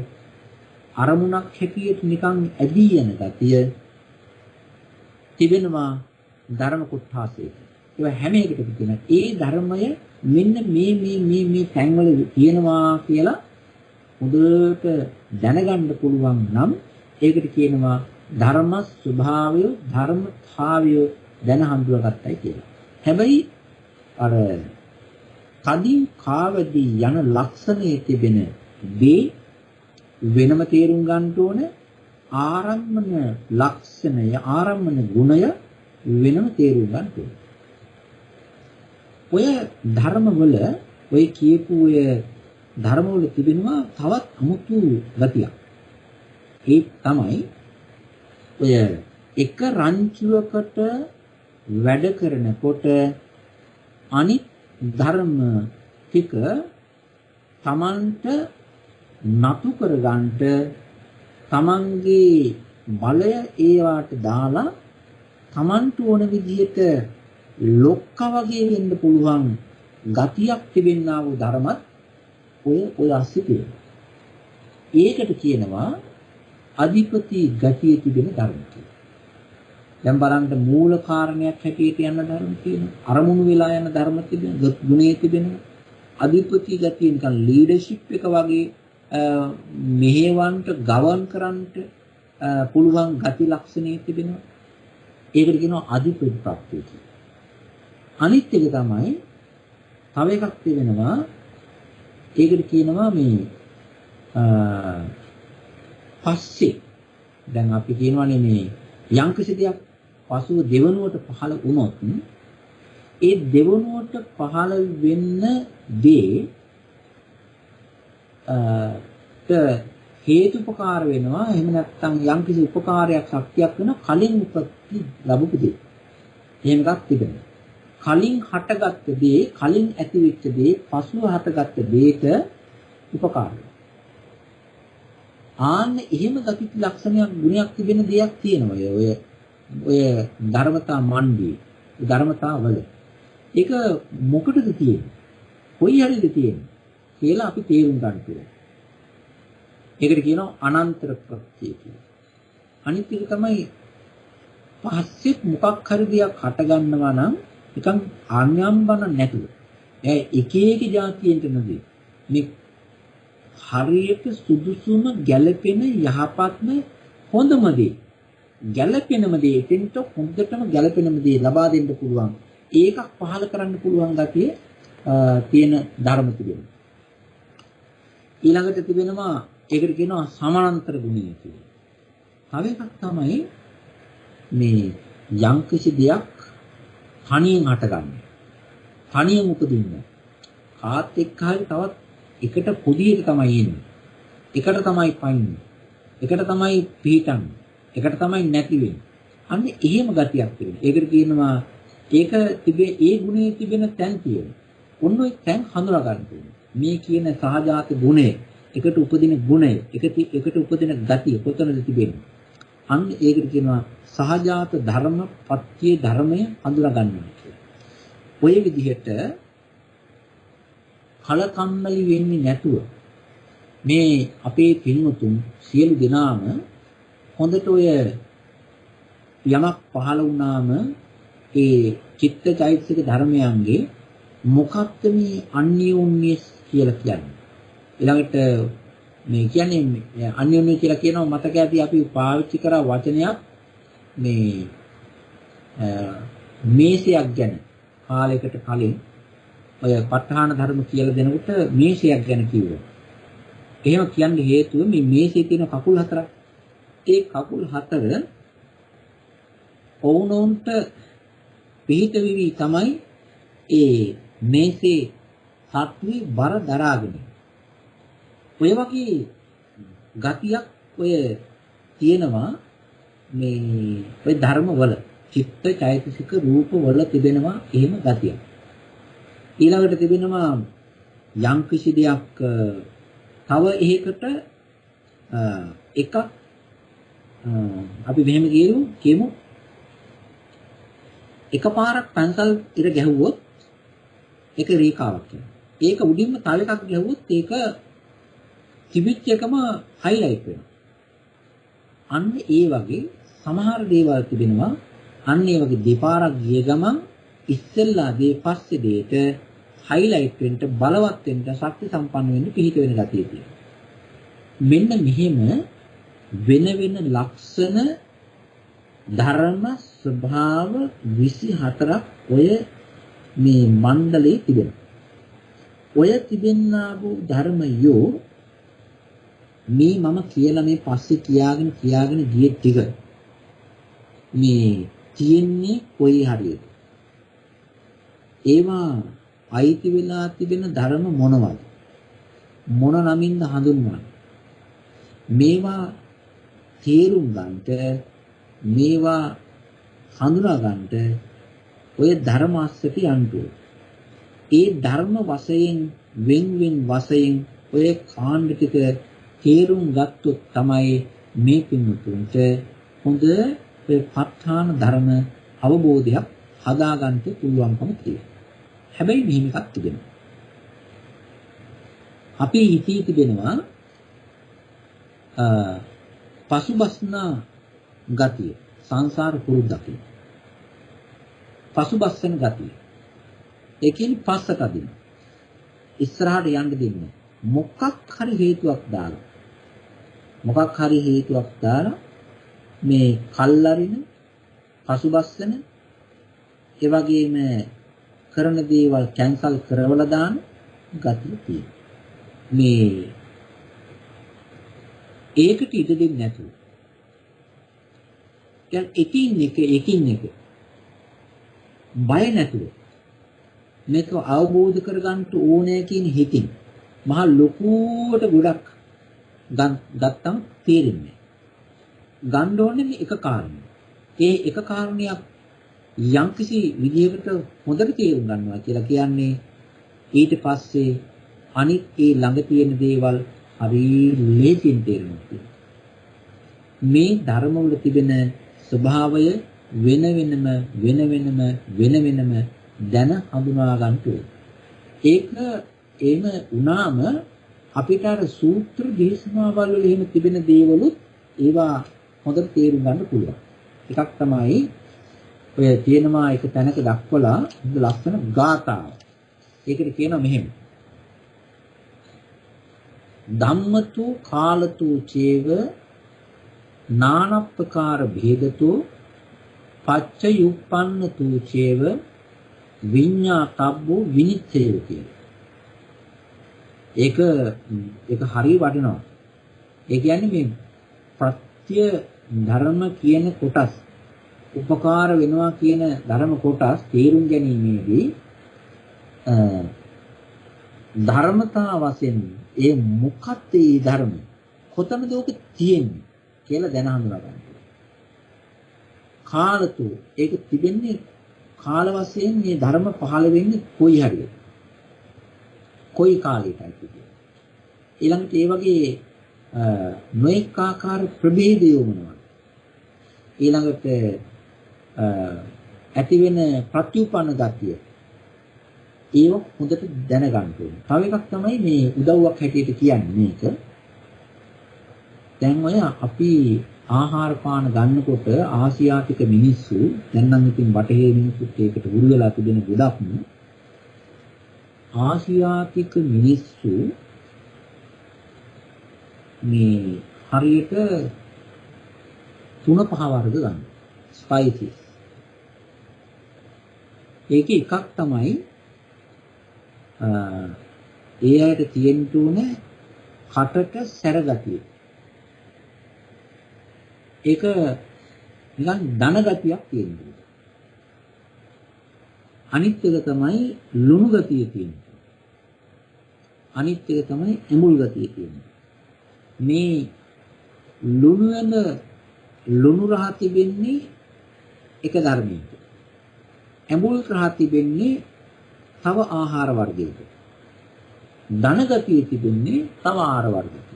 අරමුණක් හැටියට නිකන් ඇදී යන ගතිය තිබෙනවා ධර්ම කොටාසයක. ඒ හැම එකකටම තියෙන ඒ ධර්මය මෙන්න මේ තැන්වල තියෙනවා කියලා හොඳට දැනගන්න පුළුවන් නම් ඒකට කියනවා ධර්ම ස්වභාවය ධර්මතාවය දැන හඳුනාගත්තයි කියලා. හැබැයි අර කදින් කාවදී යන ලක්ෂණයේ තිබෙන දේ වෙනම තේරුම් ගන්න ඕන. ආරම්මන ලක්ෂණය ආරම්මන ගුණය වෙනම තේරුම් ගන්න ඕන. ඔය ධර්මවල ඔය කියපු ඔය ධර්මවල තිබෙනවා තවත් අමුතු ගතියක්. ඒ තමයි ඔය එක රංචුවකට වැඩ කරනකොට අනිත් ධර්ම ටික තමන්ට නතු කරගන්නට තමන්ගේ බලය ඒවට දාලා තමන්ට ඕන විදිහට ලොක්ක වගේ වෙන්න පුළුවන් ගතියක් තිබෙනා වූ ධර්මත් ඔය ASCII තියෙනවා. ඒකට කියනවා අධිපති ගතිය තිබෙන ධර්ම කියලා. දැන් බලන්න මූල කාරණයක් හැටියට යන ධර්ම තියෙනවා. අරමුණු වෙලා යන ධර්ම තිබෙනවා. ගුණයේ තිබෙනවා. අධිපති ගතිය නිකන් ලීඩර්ෂිප් එක වගේ මෙහෙවන්ට ගවන් කරන්නට පුළුවන් ගති ලක්ෂණේ තිබෙනවා. ඒකට කියනවා අධිපති ප්‍රත්‍යය කියලා. අනිත් එක තමයි තව එකක් තිබෙනවා. ඒකට කියනවා මේ පස්සේ දැන් අපි කියනවානේ මේ යම්කිසි දෙයක් පසුව දෙවනුවට පහළ වුණොත් ඒ දෙවනුවට පහළ වෙන්න දේ හේතුපකාර වෙනවා. එහෙම නැත්නම් යම්කිසි උපකාරයක් ශක්තියක් වෙන කලින් උපති ලැබුපු දේ. එහෙම එකක් තිබෙනවා. කලින් හටගත්ත දේ කලින් ඇතිවෙච්ච දේ පසුව හටගත්ත දේට උපකාර වෙනවා. ආන්න එහෙම ගති ලක්ෂණයක් ගුණයක් තිබෙන දෙයක් තියෙනවා. ඔය ධර්මතා මණ්ඩියේ ධර්මතා වල ඒක මොකටද තියෙන්නේ? කොයි හරිද තියෙන්නේ කියලා අපි තේරුම් ගන්න ඕනේ. ඒකට කියනවා අනන්තර ප්‍රත්‍යය කියලා. අනිත් එක තමයි පස්සේ මොකක් හරි දෙයක් හට ගන්නවා නම් නිකන් ආන්‍යම්බන නැතුව. ඒ එක එක જાතියෙන්ට නෙවෙයි. මේ හරියට සුදුසුම ගැළපෙන යහපත්ම හොඳම දේ ගැළපෙනම දේ එතෙන්ට හොඳටම ගැළපෙනම දේ ලබා දෙන්න පුළුවන් ඒකක් පහල කරන්න පුළුවන් ගතිය තියෙන ධර්ම තිබෙනවා. ඊළඟට තිබෙනවා ඒකට කියනවා සමානතර ගුණය කියලා. තව එකක් තමයි මේ යම්කිසි දෙයක් තනියෙන් හටගන්නේ. තනියෙන් උපදින්නේ. කාත් එක්ක හරි තවත් එකට පොදියට තමයි එන්නේ. එකට තමයි පයින්නේ. එකට තමයි පිටන්නේ. එකට තමයි නැති වෙන්නේ. අන්න එහෙම ගතියක් තියෙනවා. ඒකට කියනවා ඒක තිබේ ඒ ගුණයේ තිබෙන තැන් තියෙනවා. ඔන්න ඔය තැන් හඳුනා ගන්න ඕනේ. මේ කියන සහජාත ගුණය, එකට උපදින ගුණය, එකට උපදින ගතිය කොතනද තිබෙන්නේ? අන්න ඒකට කියනවා සහජාත ධර්ම, පත්‍ය ධර්මය හඳුනා ගන්නවා කියලා. ඔය විදිහට කලකම්මැලි වෙන්නේ නැතුව මේ අපේ පින්වතුන් සියලු දෙනාම හොඳට ඔය යමක් පහළ වුණාම ඒ චිත්ත චෛතසික ධර්මයන්ගේ මොකක්ද මේ අන්‍යෝන්‍ය කියලා කියන්නේ. ඊළඟට මේ කියන්නේ අන්‍යෝන්‍ය කියලා කියනවා මතක ඇති අපි පාවිච්චි කරා වචනයක් මේ මේසයක් ගැන කාලයකට කලින් ඔය ප ဋ ාණ ධර්ම කියලා දෙනකොට මේෂයක් ගැන කිව්වා. එහෙම කියන්න හේතුව මේ මේෂයේ තියෙන කකුල් හතරක්. ඒ කකුල් හතර ඕනෝන්ට පිහිට වෙවි තමයි ඒ මේසේ සත්වි බර දරාගෙන. ඔය වගේ ගතියක් ඔය තියෙනවා මේ ඔය ධර්මවල චිත්ත චෛතසික රූප වල තිබෙනවා එහෙම ගතියක්. ඊළඟට තිබෙනවා යම් කිසි දෙයක් තව එහෙකට එකක් අපි මෙහෙම කියමු එකපාරක් පැන්සල් ඉර ගැහුවොත් ඒක රේඛාවක් වෙනවා. ඒක උඩින්ම තව එකක් ගැහුවොත් ඒක තිබිච්ච එකම highlight වෙනවා. අන්න ඒ වගේ සමහර දේවල් තිබෙනවා. අන්න ඒ වගේ දෙපාරක් ගිය ගමන් ඉස්සෙල්ලා දේ පස්සේ දේට highlight වෙන්න බලවත් වෙන්න ශක්ති සම්පන්න වෙන්න පිහිට වෙන ගතිය තියෙනවා. මෙන්න මෙහෙම වෙන වෙන ලක්ෂණ ධර්ම ස්වභාව 24ක් ඔය මේ මණ්ඩලේ තිබෙනවා. ඔය තිබෙන්නා වූ ධර්මයෝ මේ මම කියලා මේ පස්සේ කියාගෙන ගිය ටික මේ තියෙන්නේ කොයි හරියද? ඒවා අයිති වෙලා තිබෙන ධර්ම මොනවද? මොන නමින්ද හඳුන්වන්නේ? මේවා තේරුම් ගන්නට මේවා හඳුනා ගන්නට ඔය ධර්ම අස්සට යන්න ඕනේ. ඒ ධර්ම වශයෙන් වෙන් වශයෙන් ඔය කාණ්ඩ ටික තේරුම් ගත්තොත් තමයි මේ පින්තුන්ට හොඳ ඔය ප ဋ ාණ ධර්ම අවබෝධයක් හදාගන්න පුළුවන්කම තියෙනවා. හැබැයි මෙහෙම එකක් තිබෙනවා. අපි හිතී තිබෙනවා පසුබස්නා ගතිය සංසාර පුරුද්දක්. පසුබස්සන ගතිය. ඒ කියන්නේ පස්සට අදින. ඉස්සරහට යන්න දෙන්නේ. මොකක් හරි හේතුවක් දාලා මේ කල්ලාරින පසුබස්සන ඒ වගේම කරන දේවල් කැන්සල් කරවලා දාන ගතිය තියෙනවා. මේ ඒකට ඉඩ දෙන්නේ නැතුව. දැන් එකින් එක බය නැතුව මේක අවබෝධ කරගන්න ඕනේ කියන හිතින් මහා ලොකුවට ගොඩක් ගත්තම් තේරෙන්නේ. ගන්න ඕනේ මේ එක කාරණයක්. ඒ එක කාරණයක් යම්කිසි විදිහකට හොඳට තේරුම් ගන්නවා කියලා කියන්නේ ඊට පස්සේ අනිත් ඒ ළඟ තියෙන දේවල් හරි ලේසියෙන් තේරෙනවා. මේ ධර්මවල තිබෙන ස්වභාවය වෙන වෙනම දැන හඳුනා ගන්න ඕනේ. ඒක එහෙම වුණාම අපිට අර සූත්‍ර දේශනාවල් වල එහෙම තිබෙන දේවලුත් ඒවා හොඳට තේරුම් ගන්න පුළුවන්. එකක් තමයි ඔය තියෙනවා එක තැනක දක්වලා හොඳ ලස්සන ගාථාව. ඒකට කියනවා මෙහෙම. ධම්මතු කාලතු චේව නානප්පකාර භේදතෝ පච්චයුප්පන්නතු චේව විඤ්ඤාතබ්බෝ විනිච්ඡයෝ කියලා. ඒක හරිය වටිනවා. ඒ කියන්නේ මේ ප්‍රත්‍ය ධර්ම කියන කොටස් උපකාර වෙනවා කියන ධර්ම කොටස් තේරුම් ගැනීමේදී ධර්මතා වශයෙන් ඒ මොකක්ද ඒ ධර්ම කොතනද ඔක තියෙන්නේ කියලා දැන හඳුනා ගන්න. කාලතු ඒක තිබෙන්නේ කාල වශයෙන් මේ ධර්ම පහළ වෙන්නේ කොයි හරියද? කොයි කාලයකයි කියන්නේ. ඊළඟට ඒ වගේ නොඑක ආකාර ප්‍රභේදය මොනවද? ඊළඟට ඇති වෙන ප්‍රතිඋපන්න ගතිය ඒක හොඳට දැනගන්න ඕනේ. තව එකක් තමයි මේ උදව්වක් හැටියට කියන්නේ මේක. දැන් ඔය අපි ආහාර පාන ගන්නකොට ආසියාතික මිනිස්සු දැන් නම් ඉතින් බටහිර මිනිස්සුත් ඒකට හුරු වෙලා තිබෙන ගොඩක්ම ආසියාතික මිනිස්සු මේ හරියට 3-5 වර්ග ගන්න. ස්පයිසස්. ඒකේ එකක් තමයි ඒ අයට තියෙන්න උනේ කටට සැරගතිය. ඒක නිකන් ධන ගතියක් තියෙනවා. අනිත් එක තමයි ලුණු ගතිය තියෙනවා. අනිත් එක තමයි ඇඹුල් ගතිය තියෙනවා. මේ ලුණු වෙන ලුණු රහ තිබෙන්නේ එක ධර්මයක. ඇඹුල් රහ තිබෙන්නේ තව ආහාර වර්ගයක. ධන ගතිය තිබෙන්නේ තව ආහාර වර්ගයක.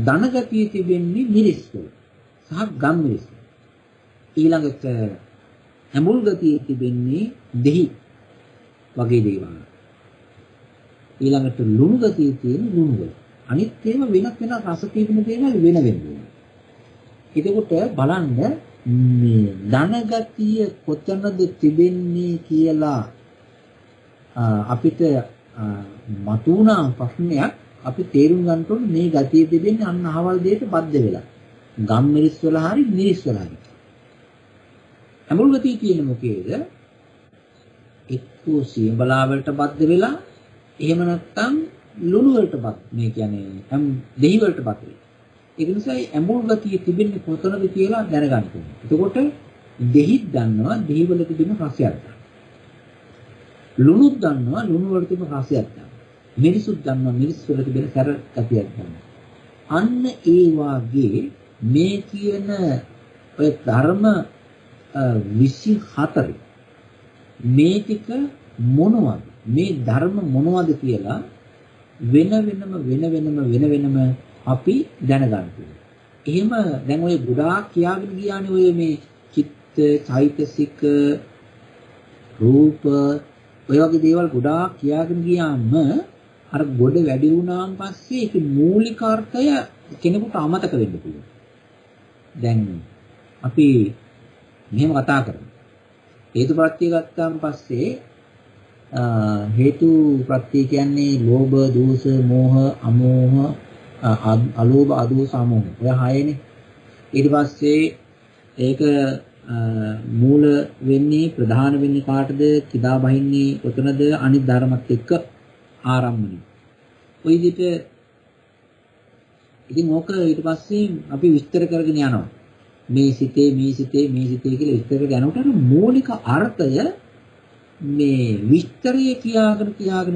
ධන ගතිය තිබෙන්නේ මිරිස් වල සහ ගම් මිරිස්. ඊළඟට ඇඹුල් ගතිය තිබෙන්නේ දෙහි වගේ දේවල්. ඊළඟට ලුණු ගතිය තියෙන ලුණු වල. අනිත් ඒවා වෙනත් වෙනත් රස තිබෙන දේවල් වෙන වෙනවා. එතකොට බලන්න මේ ධන ගතිය කොතනද තිබෙන්නේ කියලා අපිට මතුණා ප්‍රශ්නයක් අපි තේරුම් ගන්න ඕනේ මේ ගතිය තිබෙන්නේ අන්න අහවල් දෙයට බද්ධ වෙලා. ගම් මිරිස් වල හරි මිරිස් වල හරි. ඇඹුල් ගතිය කියන්නේ මොකේද? එක්කෝ සියඹලා වලට බද්ධ වෙලා එහෙම නැත්නම් ලුණු වලට බද්ධ. මේ කියන්නේ දෙහි වලට බද්ධ වෙලා. ඒක නිසා ඇඹුල් ගතිය තිබෙන්නේ කොතනද කියලා දැනගන්න ඕනේ. එතකොට දෙහිත් දන්නවා දෙහි වල තිබෙන රසයක්. ලුණුත් දන්නවා ලුණු වල තිබෙන රසයක්. මිරිසුත් දන්නවා මිරිස් වල තිබෙන සැර ගතියක් දන්නවා. අන්න ඒ වාගේ මේ කියන ඔය ධර්ම 24 මේ ටික මොනවද? මේ ධර්ම මොනවද කියලා වෙන වෙනම අපි දැනගන්න ඕනේ. එහෙම දැන් ඔය ගොඩාක් කියාගෙන ගියානේ ඔය මේ චිත්ත, චෛතසික, රූප ඔය වගේ දේවල් ගොඩාක් කියාගෙන ගියාම අර ගොඩ වැඩි වුණාන් පස්සේ ඒක මූලික අර්ථය කෙනෙකුට අමතක වෙන්න පුළුවන්. දැන් අපි මෙහෙම කතා කරමු. හේතු ප්‍රත්‍ය ගත්තාන් පස්සේ හේතු ප්‍රත්‍ය කියන්නේ ලෝභ, දෝෂ, මෝහ, අමෝහ, අලෝභ, අදෝස, අමෝහ. ඔය හයනේ. ඊට පස්සේ ඒක මූල වෙන්නේ ප්‍රධාන වෙන්නේ කාටද? කිදා බහින්නේ කොතනද? අනිත් ධර්මත් එක්ක ආරම්භණය. ඔය විදිහට ඉතින් ඕක ඊට පස්සේ අපි විස්තර කරගෙන යනවා. මේ සිතේ කියලා විස්තර කරගෙන යනකොට මූලික අර්ථය මේ විස්තරය කියාගෙන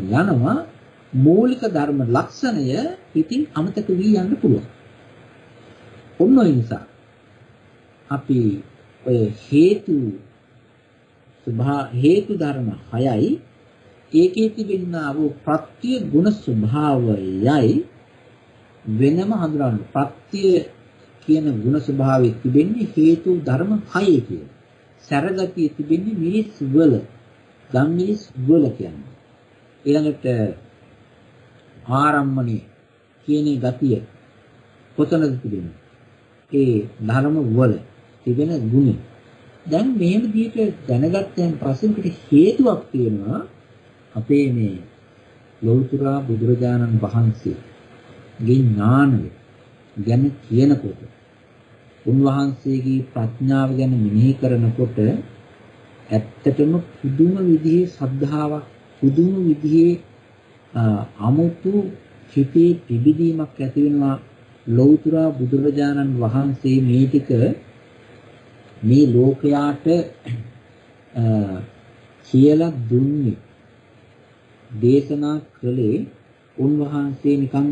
යනවා. මූලික ධර්ම ලක්ෂණය ඉතින් අමතක වී යන්න පුළුවන්. ඔන්න ඔය නිසා අපි ඔය හේතු ධර්ම 6යි ඒකේ තිබෙනා වූ ප්‍රත්‍ය ගුණ ස්වභාවයයි වෙනම හඳුනන්න. ප්‍රත්‍ය කියන ගුණ ස්වභාවය තිබෙන්නේ හේතු ධර්ම 6 කියලා. සරගතිය තිබෙන්නේ මිරිස් වල, ගම් මිරිස් වල කියන්නේ. ඊළඟට ආරම්මණය කියන ගතිය කොතනද තිබෙන්නේ? ඒ ධර්ම වල තිබෙන ගුණ. දැන් මෙහෙම විදිහට දැනගත්තන් පස්සේ අපිට හේතුවක් තියෙනවා අපේ මේ ලෞතර බුදුරජාණන් වහන්සේගේ ඥානය ගැන කියනකොට උන්වහන්සේගේ ප්‍රඥාව ගැන මෙනෙහි කරනකොට ඇත්තටම පුදුම විදිහේ ශ්‍රද්ධාවක්, පුදුම විදිහේ අමුතු හිතේ පිබිදීමක් ඇති වෙනවා. ලෞතර බුදුරජාණන් වහන්සේ මේ ටික මේ ලෝකයාට කියලා දුන්නේ, දේශනා කළේ උන්වහන්සේ නිකන්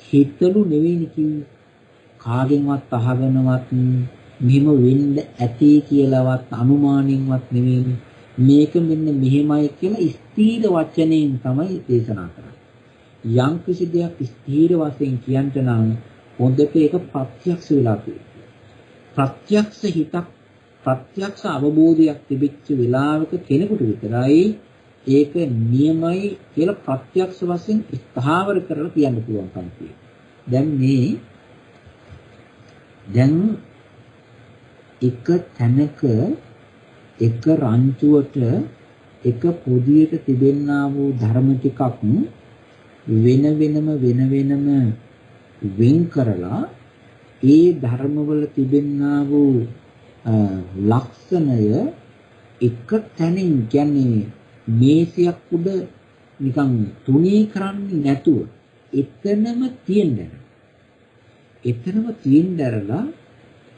හිතලු නෙවෙයි කිව්වේ. කාගෙන්වත් අහගෙනවත් මෙහෙම වෙන්න ඇති කියලාවත් අනුමානින්වත් නෙවෙයි. මේක මෙන්න මෙහෙමයි කියලා ස්ථීර වචනයෙන් තමයි දේශනා කරන්නේ. යම් කිසි දෙයක් ස්ථීර වශයෙන් කියන්ට නම් හොඳට ඒක ප්‍රත්‍යක්ෂ වෙලා තියෙනවා. ප්‍රත්‍යක්ෂ හිතක්, ප්‍රත්‍යක්ෂ අවබෝධයක් තිබෙච්ච වෙලාවක කෙනෙකුට විතරයි ඒක නියමයි කියලා ප්‍රත්‍යක්ෂ වශයෙන් ස්ථාවර කරලා කියන්න පුළුවන්කම තියෙනවා. දැන් එක තැනක එක රංචුවට එක පොදියට තිබෙනා වූ ධර්ම ටිකක් වෙන වෙනම වෙන් කරලා ඒ ධර්මවල තිබෙනා වූ ලක්ෂණය එක තැනින් කියන්නේ මේසයක් උඩ නිකන් තුනී කරන්නේ නැතුව එතනම තියෙන්න. එතනම තියෙන්න ඇරලා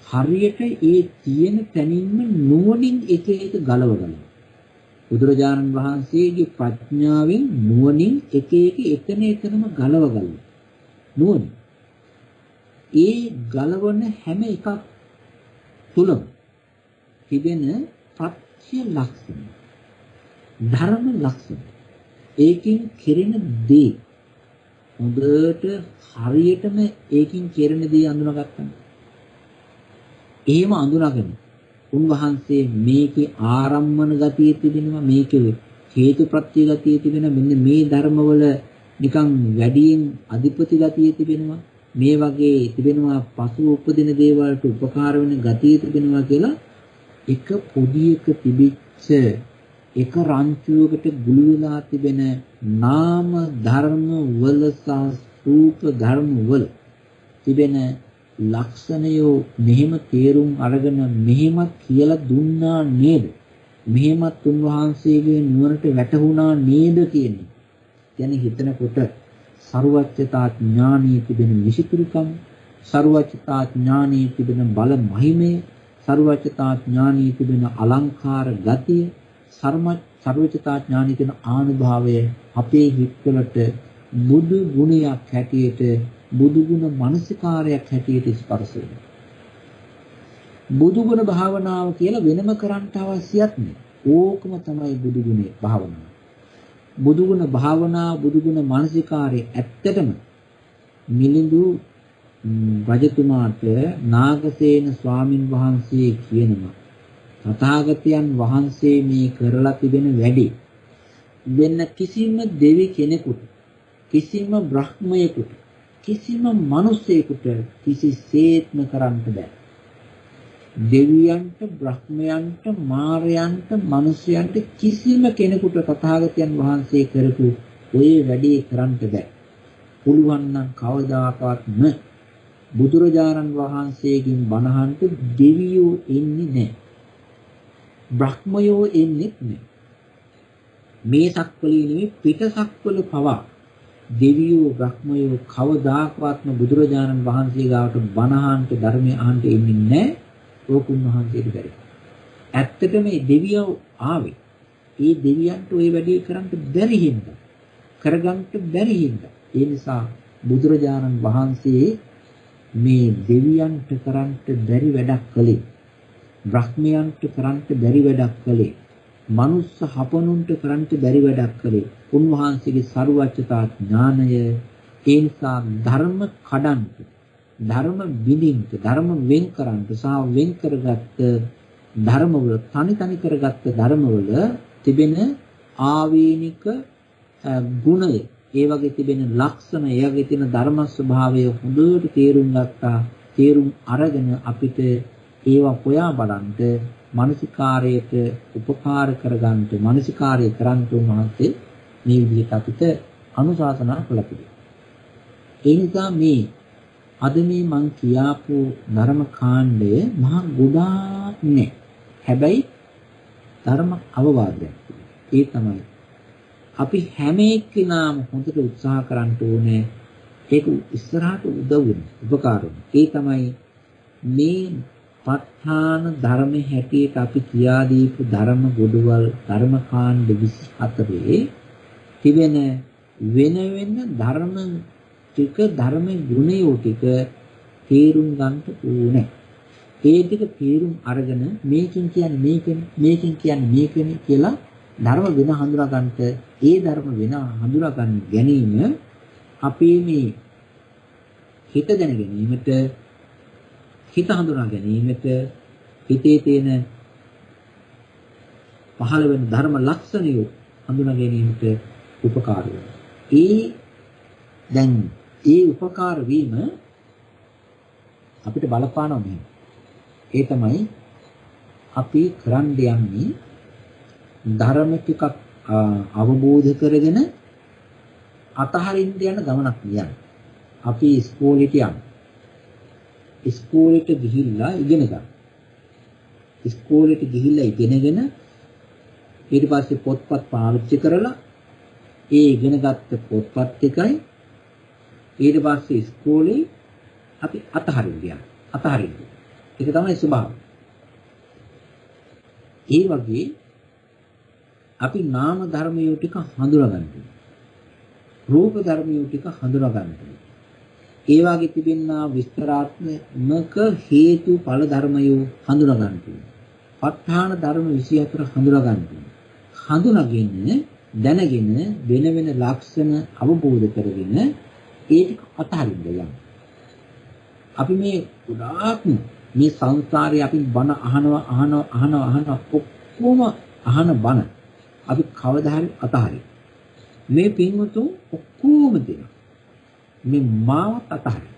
හරියට ඒ තියෙන තැනින්ම නුවණින් එක එක ගලව ගන්නවා. බුදුරජාණන් වහන්සේගේ ප්‍රඥාවෙන් නුවණින් එක එක එතනම ගලව ගන්නවා. නුවණ. ඒ ගලවන හැම එකක් තුලම තිබෙන පත්‍ය ලක්ෂණ, ධර්ම ලක්ෂණ, ඒකින් කෙරෙන දේ හොඳට හරියටම ඒකින් කෙරෙන දේ අඳුනගත්තා. එහෙම අඳුනගෙන උන්වහන්සේ මේකේ ආරම්මන ගතිය තිබෙනවා, මේකේ හේතු ප්‍රත්‍ය ගතිය තිබෙනවා, මෙන්න මේ ධර්මවල නිකන් වැඩියෙන් අධිපති ගතිය තිබෙනවා, මේ වගේ තිබෙනවා පසු උපදින දේවල්ට උපකාර වෙන ගතිය තිබෙනවා කියලා එක පොඩියක තිබිච්ච එක රංචුවකට ගුළු වෙලා තිබෙන නාම ධර්ම වල සහ රූප ධර්ම වල තිබෙන ලක්ෂණයෝ මෙහෙම තේරුම් අරගෙන මෙහෙමත් කියලා දුන්නා නේද? මෙහෙමත් උන්වහන්සේගේ නුවණට වැටහුණා නේද කියන්නේ. කියන්නේ හිතනකොට සර්වඥතා ඥානීය තිබෙන විසිතුරුකම්, සර්වඥතා ඥානීය තිබෙන බල මහිමය, සර්වඥතා ඥානීය තිබෙන අලංකාර ගතිය, සර්වඥතා ඥානීය තිබෙන ආනුභාවය අපේ හිත්වලට බුදු ගුණයක් හැටියට, බුදු ගුණ මානසිකාරයක් හැටියට ස්පර්ශ වෙනවා. බුදු ගුණ භාවනාව කියලා වෙනම කරන්න අවශ්‍යත් නෑ. ඕකම තමයි බුදු ගුණේ භාවනාව. බුදු ගුණ භාවනාව, බුදු ගුණ මානසිකාරය ඇත්තටම මිලිඳු රජතුමාට නාගසේන ස්වාමින් වහන්සේ කියනවා තථාගතයන් වහන්සේ මේ කරලා තිබෙන වැඩි වෙන කිසිම දෙවි කෙනෙකුට, කිසිම බ්‍රහ්මයෙකුට, කිසිම මිනිසෙකුට කිසිසේත්ම කරන්න බෑ. දෙවියන්ට, බ්‍රහ්මයන්ට, මාරයන්ට, මිනිසයන්ට කිසිම කෙනෙකුට තථාගතයන් වහන්සේ කරපු ඔය වැඩේ කරන්න බෑ. පුළුවන් නම් කවදාකවත් බුදුරජාණන් වහන්සේගෙන් බණහන්ට දෙවියෝ එන්නේ නැහැ. බ්‍රහ්මයෝ එන්නේ නැහැ. මේ සක්වලේ නෙවෙයි පිට සක්වල පවා දෙවියෝ බ්‍රහ්මයෝ කවදාකවත්ම බුදුරජාණන් වහන්සේ ගාවට බණහන්ට ධර්මය අහන්න එන්නේ නැහැ. ඕක උන්වහන්සේට බැරි. ඇත්තටම මේ දෙවියෝ ආවේ ඒ දෙවියන්ට ওই වැඩේ කරන්න බැරි හින්දා, කරගන්න බැරි හින්දා. ඒ නිසා බුදුරජාණන් වහන්සේ මේ දෙවියන්ට කරන්න බැරි වැඩක් කළේ, බ්‍රහ්මයන්ට කරන්න බැරි වැඩක් කළේ, මනුස්ස හපනුන්ට කරන්න බැරි වැඩක් කළේ උන්වහන්සේගේ සර්වඥතා ඥානය. ඒ නිසා ධර්ම කඩන්ට, ධර්ම බිඳින්ට, ධර්ම වෙන් කරන්ට සහ වෙන් කරගත්ත ධර්මවල, තනි කරගත්ත ධර්මවල තිබෙන ආවේනික ගුණය, ඒ වගේ තිබෙන ලක්ෂණ, ඒ වගේ තියෙන ධර්ම ස්වභාවය හොඳට තේරුම් ගත්තා. තේරුම් අරගෙන අපිට ඒවා හොයා බලන්න, මානසිකාරයට උපකාර කරගන්න, මානසිකාරය කරන්න උන්වහන්සේ මේ විදිහට අපිට අනුශාසනා කළා පිළිගන්න. ඒ නිසා මේ අද මේ මං කියාපු ධර්ම කාණ්ඩය මහා ගොඩාක් නෑ. හැබැයි ධර්ම අවවාදයක්. ඒ තමයි අපි හැම එක්කෙනාම හොඳට උත්සාහ කරන්න ඕනේ. ඒක ඉස්සරහට උදව් වෙන, උපකාර වෙන. ඒ තමයි මේ ප ဋ ාණ ධර්ම හැටියට අපි කියා දීපු ධර්ම ගොඩවල්, ධර්ම කාණ්ඩ 24 තිබෙන වෙන ධර්ම ටික, ධර්ම ගුණයෝ ටික තේරුම් ගන්න ඕනේ. ඒ ටික තේරුම් අරගෙන මේකෙන් කියන්නේ මේකෙන්, මේකෙන් කියන්නේ මේකෙන් කියලා ධර්ම වෙන හඳුනා ගන්නට, ඒ ධර්ම වෙන හඳුනා ගන්න ගැනීම අපේ මේ හිත දැන ගැනීමට, හිත හඳුනා ගැනීමට, හිතේ තියෙන පහළ වෙන ධර්ම ලක්ෂණය හඳුනා ගැනීමට උපකාර වෙනවා. දැන් ඒ උපකාර වීම අපිට බලපානවා මෙහෙම. ඒ තමයි අපි කරන්න යන්නේ ධර්ම ටිකක් අවබෝධ කරගෙන අතහරින්න යන ගමනක් කියන්නේ. අපි ඉස්කෝලේට යනවා. ඉස්කෝලේට ගිහිල්ලා ඉගෙන ගන්න. ඉස්කෝලේට ගිහිල්ලා ඉගෙනගෙන ඊට පස්සේ පොත්පත් පාවිච්චි කරලා ඒ ඉගෙනගත්ත පොත්පත් ටිකයි ඊට පස්සේ ඉස්කෝලේ අපි අතහරින්න. ඒක තමයි ස්වභාවය. ඒ වගේ අපි නාම ධර්මයෝ ටික හඳුනා ගන්නවා. රූප ධර්මයෝ ටික හඳුනා ගන්නවා. ඒ වගේ තිබෙනා විස්තරාත්මක හේතු ඵල ධර්මයෝ හඳුනා ගන්නවා. ප ဋ ාණ ධර්ම 24 හඳුනා ගන්නවා. හඳුනාගෙන දැනගෙන වෙන වෙන ලක්ෂණ අවබෝධ කරගෙන ඒ ටික අතහරින්න යනවා. අපි මේ ගොඩාක් මේ සංසාරේ අපි බණ අහනවා ඔක්කොම අහන බණ අපි කවදා හරි අතහරින. මේ පින්වතුන් ඔක්කොම දෙනවා. මේ මාවත් අතහරින.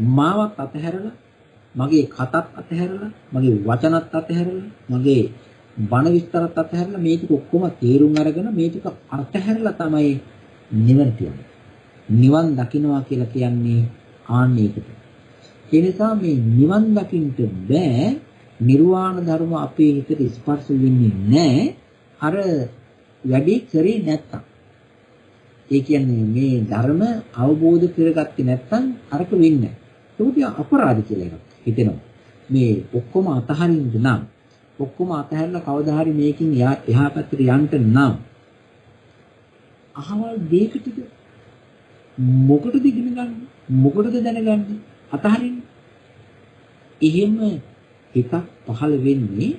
මාවත් අතහැරලා මගේ කතත් අතහැරලා මගේ වචනත් අතහැරලා මගේ බණ විස්තරත් අතහැරලා මේ ටික ඔක්කොම තේරුම් අරගෙන මේ ටික අතහැරලා තමයි නිවන කියන්නේ. නිවන් දකින්නවා කියලා කියන්නේ ආන්නේකට. ඒ නිසා මේ නිවන් දකින්න බෑ නිර්වාණ ධර්ම අපේ හිතට ස්පර්ශ වෙන්නේ නැහැ. අර වැඩි කරේ නැත්තම්. ඒ කියන්නේ මේ ධර්ම අවබෝධ කරගත්තේ නැත්තම් අරක වෙන්නේ නැහැ. ඒක අපරාධ කියලා එකක් හිතෙනවා. මේ ඔක්කොම අතහරින්න නම් ඔක්කොම අතහැරලා කවදා හරි මේකින් එහා පැත්තට යන්න නම් අහවල් දෙයක ටික මොකටද ඉගෙන ගන්න? මොකටද දැනගන්නේ? අතහරින්න. එහෙම හිතක් පහළ වෙන්නේ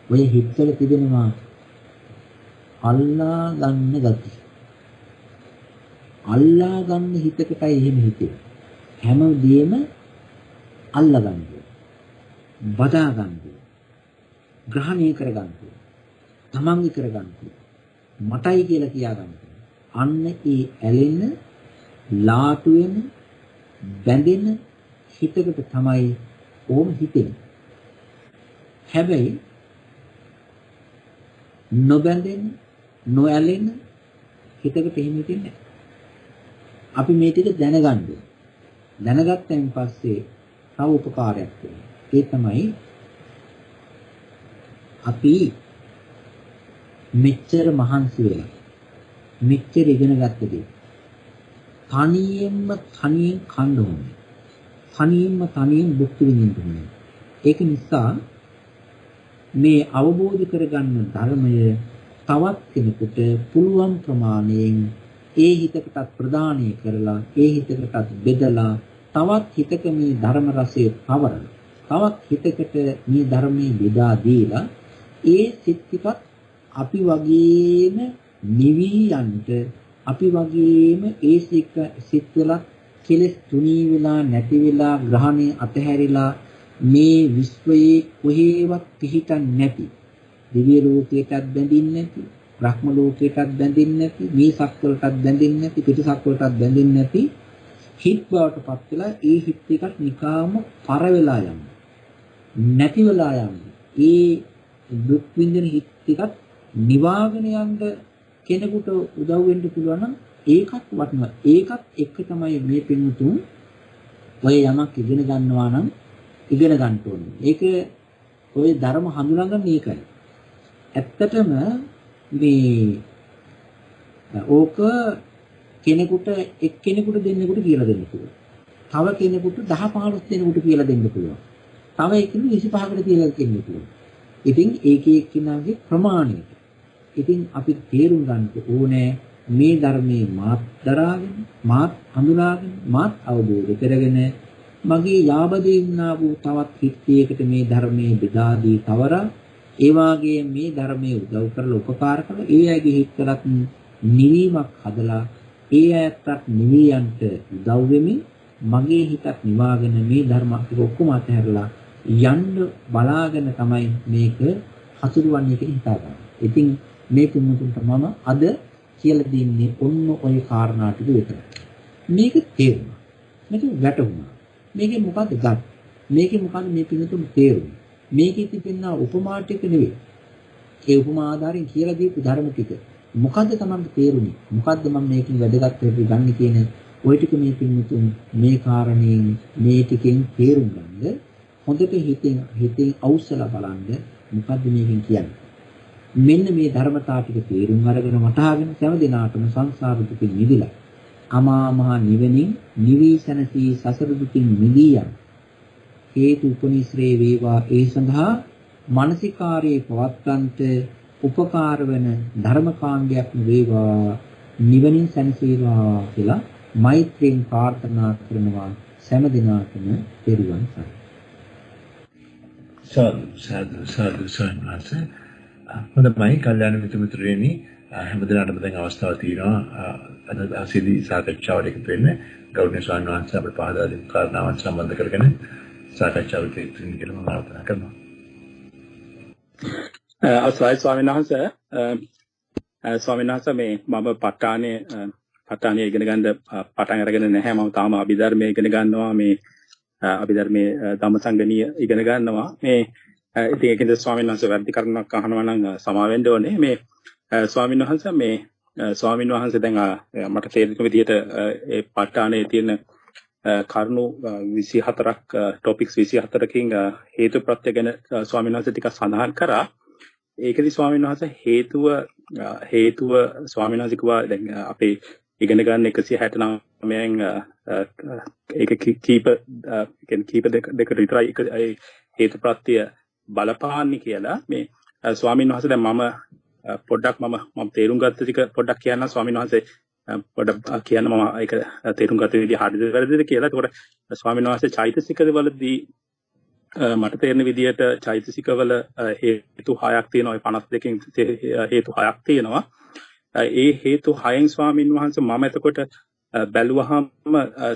ඔය හිතවල තිබෙනවා අල්ලා ගන්න ගති. අල්ලා ගන්න හිතකටයි එහෙම හිතේ. හැමදේම අල්ලා ගන්න. බදා ගන්න. ග්‍රහණය කර ගන්න. තමන්ගේ කර ගන්න. මටයි කියලා කියා ගන්න. අන්න ඒ ඇලෙන, ලාටු වෙන, බැඳෙන හිතකට තමයි ඕම හිතෙන්නේ. හැබැයි නොබැඳෙන, නොඇලෙන හිතකට එහෙම හිතෙන්නේ නැහැ. අපි මේ ටික දැනගන්න ඕනේ. දැනගත්තයින් පස්සේ තව උපකාරයක් වෙනවා. ඒ තමයි අපි මෙච්චර මහන්සි වෙලා මෙච්චර ඉගෙන ගත්ත දේ තනියෙන් කන්න ඕනේ. තනියෙන් භුක්ති විඳින්න ඕනේ. ඒක නිසා මේ අවබෝධ කරගන්න ධර්මය තවත් කෙනෙකුට පුළුවන් ප්‍රමාණයෙන් ඒ හිතකටත් ප්‍රදානය කරලා ඒ හිතකටත් බෙදලා තවත් හිතක මේ ධර්ම රසය පවරන තවත් හිතකට මේ ධර්මයේ බෙදා දීලා ඒ සිත්තිපත් අපි වගේම නිවි යන්ට අපි වගේම ඒ සිත්වල කෙලෙස් තුනී වෙලා නැති වෙලා ග්‍රහණය අතහැරිලා මේ විශ්වයේ කොහේවත් පිහිටන් නැති දිව්‍ය ලෝකයටත් බැඳින්නේ නැති බ්‍රහ්ම ලෝකයටත් බැඳින්නේ නැති මේ සක්වලටත් බැඳින්නේ නැති පිටසක්වලටත් බැඳින්නේ නැති හිත් බවට පත් වෙලා ඒ හිත් එකත් නිකාම පර වෙලා යනවා නැති වෙලා යනවා ඒ දුක් විඳින හිත් එකත් නිවාගෙන යන්න කෙනෙකුට උදව් වෙන්න පුළුවන් නම් ඒකත් වටිනවා ඒකත් එක්ක තමයි මේ පින්තුන් ඔය යමක් ඉගෙන ගන්නවා නම් ඉගෙන ගන්න ඕනේ ඒක ඔය ධර්ම හඳුනාගන්න ඒකයි ඇත්තටම මේ ඕක කෙනෙකුට එක්කෙනෙකුට දෙන්නෙකුට කියලා දෙන්න පුළුවන්. තව කෙනෙකුට 10-15 දෙනෙකුට කියලා දෙන්න පුළුවන්. තව එක්කෙනෙකුට 25කට කියලා දෙන්න පුළුවන්. ඉතින් ඒකේ එක්කිනාගේ ප්‍රමාණයට. ඉතින් අපි තේරුම් ගන්න ඕනේ මේ ධර්මයේ මාත් දරාගෙන, මාත් හඳුනාගෙන, මාත් අවබෝධ කරගෙන මගේ යාබදේ ඉන්නා වූ තවත් හිත්යකට මේ ධර්මයේ බෙදා දී තවරා ඒ වාගේ මේ ධර්මයේ උදව් කරලා උපකාර කරලා ඒ අයගේ හිත්වලත් නිවීමක් හදලා ඒ අයටත් නිවියන්ට උදව් වෙමින් මගේ හිතත් නිවාගෙන මේ ධර්ම ඔක්කොම අතහැරලා යන්න බලාගෙන තමයි මේක හසුරුවන්නේ කියලා හිතා ගන්න. ඉතින් මේ තුමුතුන්ට මම අද කියලා දෙන්නේ ඔන්න ඔය කාරණා ටික විතරයි. මේක තේරුණා. මේක වැටුණා. මේකේ මොකද්ද ගත්? මේකේ මොකද්ද මේ පිළිතුරු තේරුණා? මේකෙ තිබෙන උපමා ටික නෙවෙයි. ඒ උපමා ආධාරයෙන් කියලා දීපු ධර්ම ටික මොකද්ද Tamanට තේරුනේ? මොකද්ද මම මේකෙන් වැදගත් වෙන්නේ ගන්න කියන ওই ටික මේ පින්තුන් මේ කාරණේ මේ ටිකෙන් තේරුම් ගන්න. හොඳට හිතෙන් අවශ්‍යලා බලන්න මොකද්ද මේකෙන් කියන්නේ? මෙන්න මේ ධර්මතා ටික තේරුම් අරගෙන වටහාගෙන සෑම දිනාටම සංසාර දුකින් මිදලා අමා මහ නිවනින් නිවිසනසී සසර දුකින් මිදී යන හේතු උපනිශ්‍රේ වේවා ඒ සඳහා මානසිකාරයේ පවත්තන්ට උපකාර වෙන ධර්මකාණ්ඩයක් වේවා නිවනින් සැනසීවා කියලා මෛත්‍රියෙන් ප්‍රාර්ථනා කරනවා සෑම දිනාටම පෙරවන් සාදු සන්නාසේ හොඳයි කල්යාණ මිතුරුනි හැමදෙනාටම දැන් අවස්ථාවක් තියෙනවා අද දවසේදී සාකච්ඡාවට එකතු වෙන්න ගෞරවනීය ස්වාමීන් වහන්සේ අපට පහදා දෙන කාරණාවන් සම්බන්ධ කරගෙන සාකච්ඡාවට එකතු වෙන්න කියලා මම ආරාධනා කරනවා. අවසරයි ස්වාමීන් වහන්සේ මේ මම ප ဋ ාණයේ ඉගෙන ගන්න පටන් අරගෙන නැහැ. මම තාම අභිධර්මයේ ඉගෙන ගන්නවා. මේ අභිධර්මයේ ධම්මසංගණීය ඉගෙන ගන්නවා. මේ ඉතින් ඒකෙන්ද ස්වාමීන් වහන්සේ වැඩි කරුණක් අහනවා නම් සමා වෙන්න ඕනේ. මේ ස්වාමීන් වහන්සේ දැන් මට තේරෙන විදිහට ඒ ප ဋ ාණයේ තියෙන කරුණු 24ක් ටොපික්ස් 24කින් හේතුප්‍රත්‍ය ගැන ස්වාමීන් වහන්සේ ටිකක් සඳහන් කරා. ඒකදී ස්වාමීන් වහන්සේ හේතුව ස්වාමීන් වහන්සේ කිව්වා දැන් අපේ ඉගෙන ගන්න 169න් ඒක කීප දෙකට විතරයි හේතුප්‍රත්‍ය බලපාන්නේ කියලා. මේ ස්වාමීන් වහන්සේ දැන් මම තේරුම් ගත්ත ටික පොඩ්ඩක් කියන්න ස්වාමීන් වහන්සේ පොඩ්ඩක් කියන්න මම ඒක තේරුම් ගත්ත විදිහ හරිද වැරදිද කියලා. ඒකට ස්වාමීන් වහන්සේ චෛතසිකවලදී මට තේරෙන විදිහට චෛතසිකවල හේතු 6ක් තියෙනවා. 52කින් හේතු 6ක් තියෙනවා. ඒ හේතු 6න් ස්වාමීන් වහන්සේ මම එතකොට බැලුවහම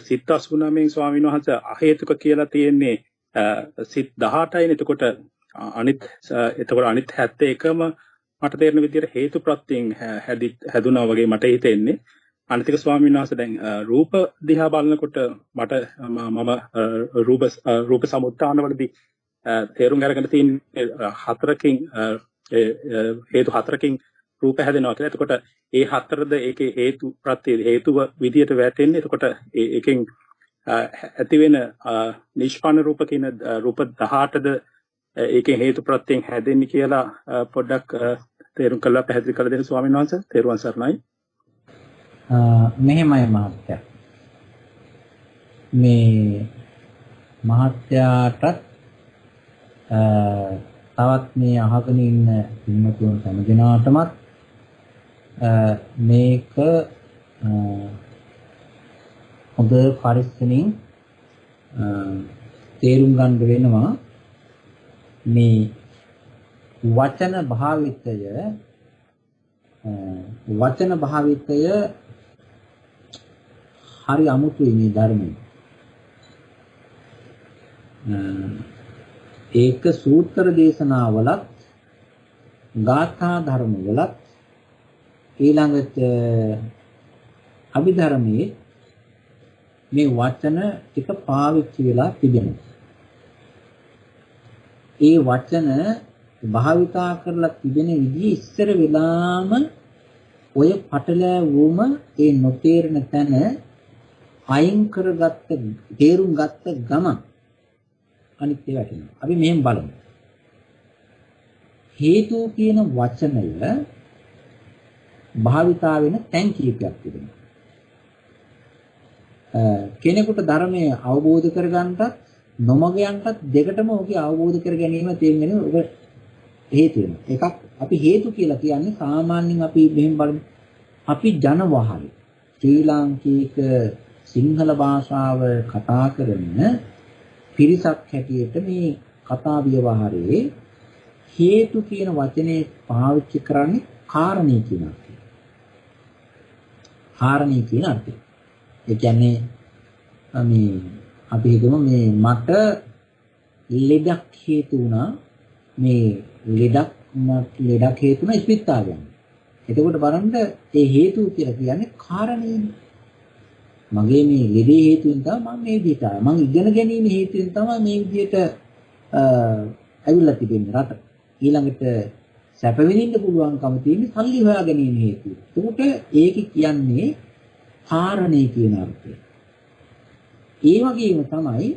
සිත් 89න් ස්වාමීන් වහන්සේ අහේතුක කියලා තියෙන්නේ සිත් 18යිනේ. එතකොට අනිත් 71ම මට තේරෙන විදිහට හේතු ප්‍රත්‍යයෙන් හැදුනා වගේ මට හිතෙන්නේ. අනිතික ස්වාමීන් වහන්සේ දැන් රූප දිහා බලනකොට මට මම රූප සමුත්ථානවලදී තේරුම් අරගෙන තියෙන හතරකින් හේතු හතරකින් රූප හැදෙනවා කියලා. එතකොට ඒ හතරද ඒකේ හේතු ප්‍රත්‍ය හේතුව විදියට වැටෙන්නේ. එතකොට ඒකෙන් ඇති වෙන නිෂ්පන්න රූප කියන රූප 18ද ඒකේ හේතු ප්‍රත්‍යයෙන් හැදෙන්නේ කියලා පොඩ්ඩක් තේරුම් කරලා පැහැදිලි කරලා දෙන්න ස්වාමීන් වහන්සේ. තේරුවන් සරණයි. මෙහෙමයි මහත්තයා. මේ මහත්තයාටත් තවත් මේ අහගෙන ඉන්න පින්වතුන් සමදිනාටමත් මේක හොඳ පරිස්සමින් තේරුම් ගන්න වෙනවා. මේ වචන භාවිතය හරි අමුතුයි මේ ධර්මයේ. ඒක සූත්‍ර දේශනාවලත් ගාථා ධර්මවලත් ඊළඟට අභිධර්මයේ මේ වචන ටික පාවිච්චි වෙලා තිබෙනවා. ඒ වචන භාවිතා කරලා තිබෙන විදිහ ඉස්සර වෙලාම ඔය පටලැවුම ඒ නොතේරෙන තැන අයින් කරගත්ත තේරුම් ගත්ත ගමන් අනිත් ඒවා කියනවා. අපි මෙහෙම බලමු. හේතු කියන වචනය භාවිතා වෙන තැන් කීපයක් තිබෙනවා. කෙනෙකුට ධර්මය අවබෝධ කරගන්නත් නොමග යන්නත් දෙකටම ඔහුගේ අවබෝධ කර ගැනීම තේරුම් ගැනීම ඔබ හේතු වෙනවා. එකක් අපි හේතු කියලා කියන්නේ සාමාන්‍යයෙන් අපි මෙහෙම බලමු. අපි ජනවහරේ ශ්‍රී ලාංකික සිංහල භාෂාව කතා කරන පිරිසක් හැටියට මේ කතා ව්‍යවහාරයේ හේතු කියන වචනේ පාවිච්චි කරන්නේ කාරණේ කියන අර්ථය. කාරණේ කියන අර්ථය. ඒ කියන්නේ මේ අපි හිතමු මේ මට ලෙඩක් හේතු වුණා. මේ ලෙඩක් හේතු වුණා ස්පිරිතාලේ යන්න. එතකොට බලන්න ඒ හේතු කියලා කියන්නේ කාරණේනේ. මගේ මේ ලෙඩේ හේතුවෙන් තමයි මම මේ විදිහට ආවා. මම ඉගෙන ගැනීම හේතුවෙන් තමයි මේ විදිහට ඇවිල්ලා තිබෙන්නේ රට. ඊළඟට සැප විඳින්න පුළුවන්කම තියෙන්නේ සල්ලි හොයා ගැනීම හේතුව. එතකොට ඒක කියන්නේ කාරණේ කියන අර්ථය. ඒ වගේම තමයි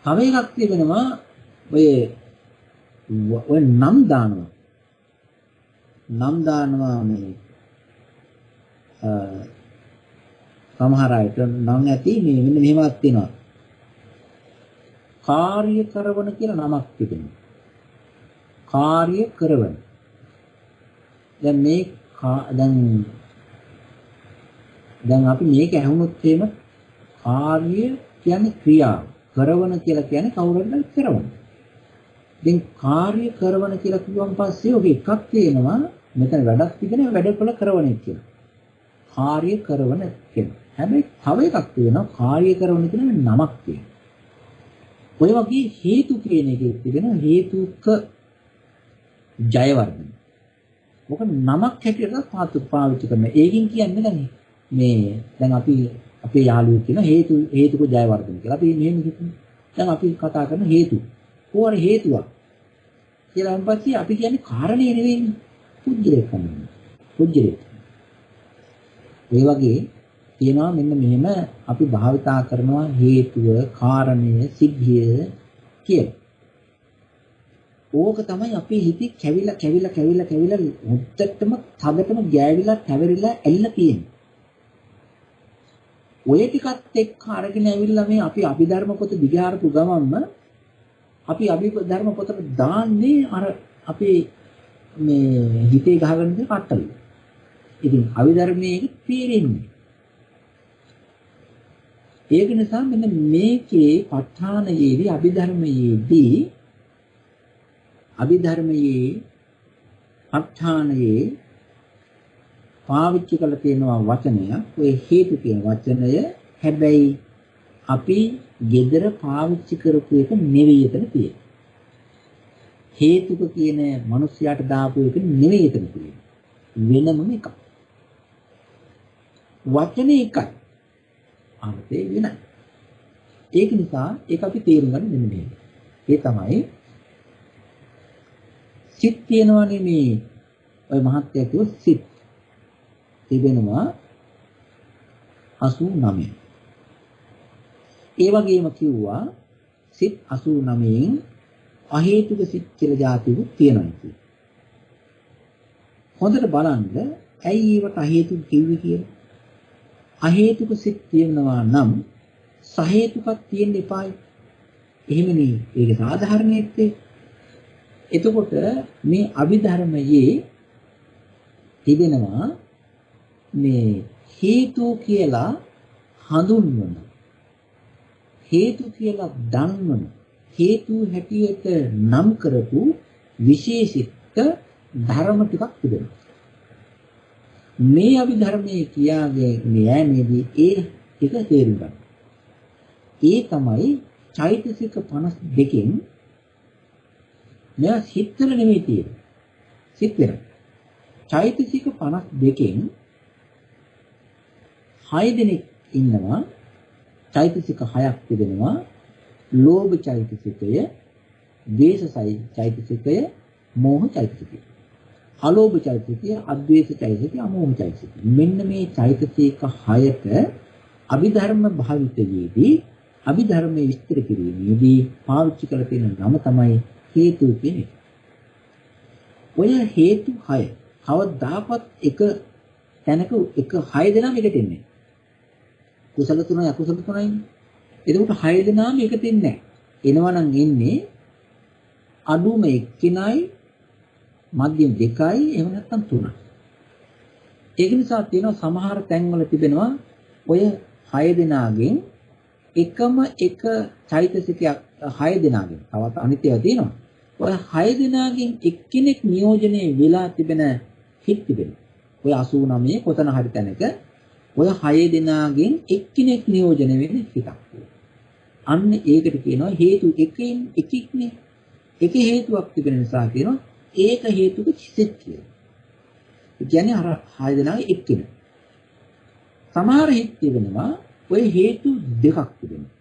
තව එකක් තිබෙනවා ඔය නම් දානවා. නම් දානවා මේ සමහර අයට නම් ඇති මේ මෙන්න මෙහෙමත් තියෙනවා. කාර්ය කරවන කියලා නමක් තිබෙනවා. කාර්ය කරවන. දැන් මේ දැන් අපි මේක ඇහුනොත් එහෙම කාර්ය කියන්නේ ක්‍රියාව. කරවන කියලා කියන්නේ කවුරුහරි කරවන. දැන් කාර්ය කරවන කියලා කිව්වන් පස්සේ ඔක එකක් තියෙනවා. මෙතන වැඩක් තිබෙනවා වැඩකල කරවන එක කියලා. කාර්ය කරවන කියනවා. හැබැයි තව එකක් තියෙනවා කාර්ය කරවන කියන නමක් තියෙනවා. ඔය වගේ හේතු කියන එකේ තිබෙනවා හේතුක ජයවර්ධන. මොක නමක් හැටියට පාවිච්චි කරනවා. ඒකින් කියන්නේ දැන් මේ දැන් අපි අපේ යාළුවෝ කියන හේතුක ජයවර්ධන කියලා. අපි මෙහෙම හිතමු. දැන් අපි කතා කරන හේතු. කොහොර හේතුවක් කියලා පස්සේ අපි කියන්නේ කාරණේ නෙවෙයි. පුජ්‍යලයක් කරනවා. පුජ්‍යලයක්. ඒ වගේ තියෙනවා මෙන්න මෙහෙම අපි භාවිතා කරනවා හේතුව, කාරණය, සිද්ධිය කියලා. ඕක තමයි අපේ හිතේ කැවිලා මුත්තටම තදටම ගෑවිලා තැවරිලා ඇලිලා තියෙන්නේ. ඔය ටිකත් එක්ක අරගෙන ඇවිල්ලා මේ අපි අභිධර්ම පොත දිගාරපු ගමන්ම අපි අභිධර්ම පොතට දාන්නේ අර අපේ මේ හිතේ ගහගෙන ඉන්න කට්ටල. ඉතින් අභිධර්මයේ තේරෙන්නේ. ඒක නිසා මෙන්න මේකේ ප ဋ ාණයේදී අභිධර්මයේ ප ဋ ාණයේ පාවිච්චි කරලා තියෙනවා වචනයක්. ඔය හේතු කියන වචනය හැබැයි අපි gedara පාවිච්චි කරපු එක නෙවෙයි එතන තියෙන්නේ. හේතුක කියන මිනිස්යාට දාපු එක නෙවෙයි එතන තියෙන්නේ. වෙනම එකක්. වචනේ එකයි. අර්ථය වෙනයි. ඒක නිසා ඒක අපි තේරුම් ගන්න මෙන්න මේක. ඒ තමයි සිත් තියෙනවනේ මේ ඔය මහත්ය කිව්ව සිත් තිබෙනවා 89. ඒ වගේම කිව්වා සිත් 89න් අහේතුක සිත් කියලා જાතිකුත් තියෙනවා කියලා. හොඳට බලන්න ඇයි ඒවට අහේතුක කිව්වේ කියලා. අහේතුක සිත් තියෙනවා නම් සහේතුකක් තියෙන්න එපායි. එහෙමනේ ඒක සාධාරණීත්වය. එතකොට මේ අභිධර්මයේ තිබෙනවා මේ හේතු කියලා හඳුන්වන හේතු කියලා දන්වන හේතු හැටියට නම් කරපු විශේෂිත ධර්ම ටිකක් තිබෙනවා. මේ අභිධර්මයේ කියාගේ න්‍යායයේදී ඒ ටික තේරුම් ගන්න. ඒ තමයි චෛතසික 52කින් මෙයා සිත්වල නෙමෙයි තියෙන්නේ. සිත් වෙන. චෛතසික 52කින් 6 දෙනෙක් ඉන්නවා. චෛතසික 6ක් තිබෙනවා. ලෝභ චෛතසිකය, ද්වේෂ චෛතසිකය, මෝහ චෛතසිකය. අලෝභ චෛතසිකය, අද්වේෂ චෛතසිකය, අමෝහ චෛතසිකය. මෙන්න මේ චෛතසික 6ට අභිධර්ම භාවිතයේදී අභිධර්මයේ විස්තර කිරීමේදී පාවිච්චි කරලා තියෙන නම තමයි හේතු කියන්නේ. ඔය හේතු 6 කවදාකවත් එක තැනක එක 6 දෙනාම එකට එන්නේ. කුසල 3යි අකුසල 3යි. එතකොට 6 දෙනාම එකට එන්නේ නැහැ. එනවනම් එන්නේ අඩුම එක්කිනයි මධ්‍යම 2යි එහෙම නැත්නම් 3යි. ඒක නිසා තියෙනවා සමහර තැන්වල තිබෙනවා ඔය 6 දෙනාගෙන් එකම එක චෛතසිකයක් 6 දෙනාගෙන් තවත් අනිත් ඒවා තියෙනවා. ඔය 6 දෙනාගෙන් එක්කෙනෙක් නියෝජනය වෙලා තිබෙන හිත් තිබෙනවා. ඔය 89 කොතන හරි තැනක ඔය 6 දෙනාගෙන් එක්කෙනෙක් නියෝජනය වෙන හිතක්. අන්න ඒකට කියනවා හේතු එකකින් එකෙක්නේ. එක හේතුවක් තිබෙන නිසා කියනවා ඒක හේතුක සිත් කියලා. ඒ කියන්නේ අර 6 දෙනාගේ එක්කෙනෙක්. සමහර හිත් තිබෙනවා ඔය හේතු දෙකක් තිබෙනවා.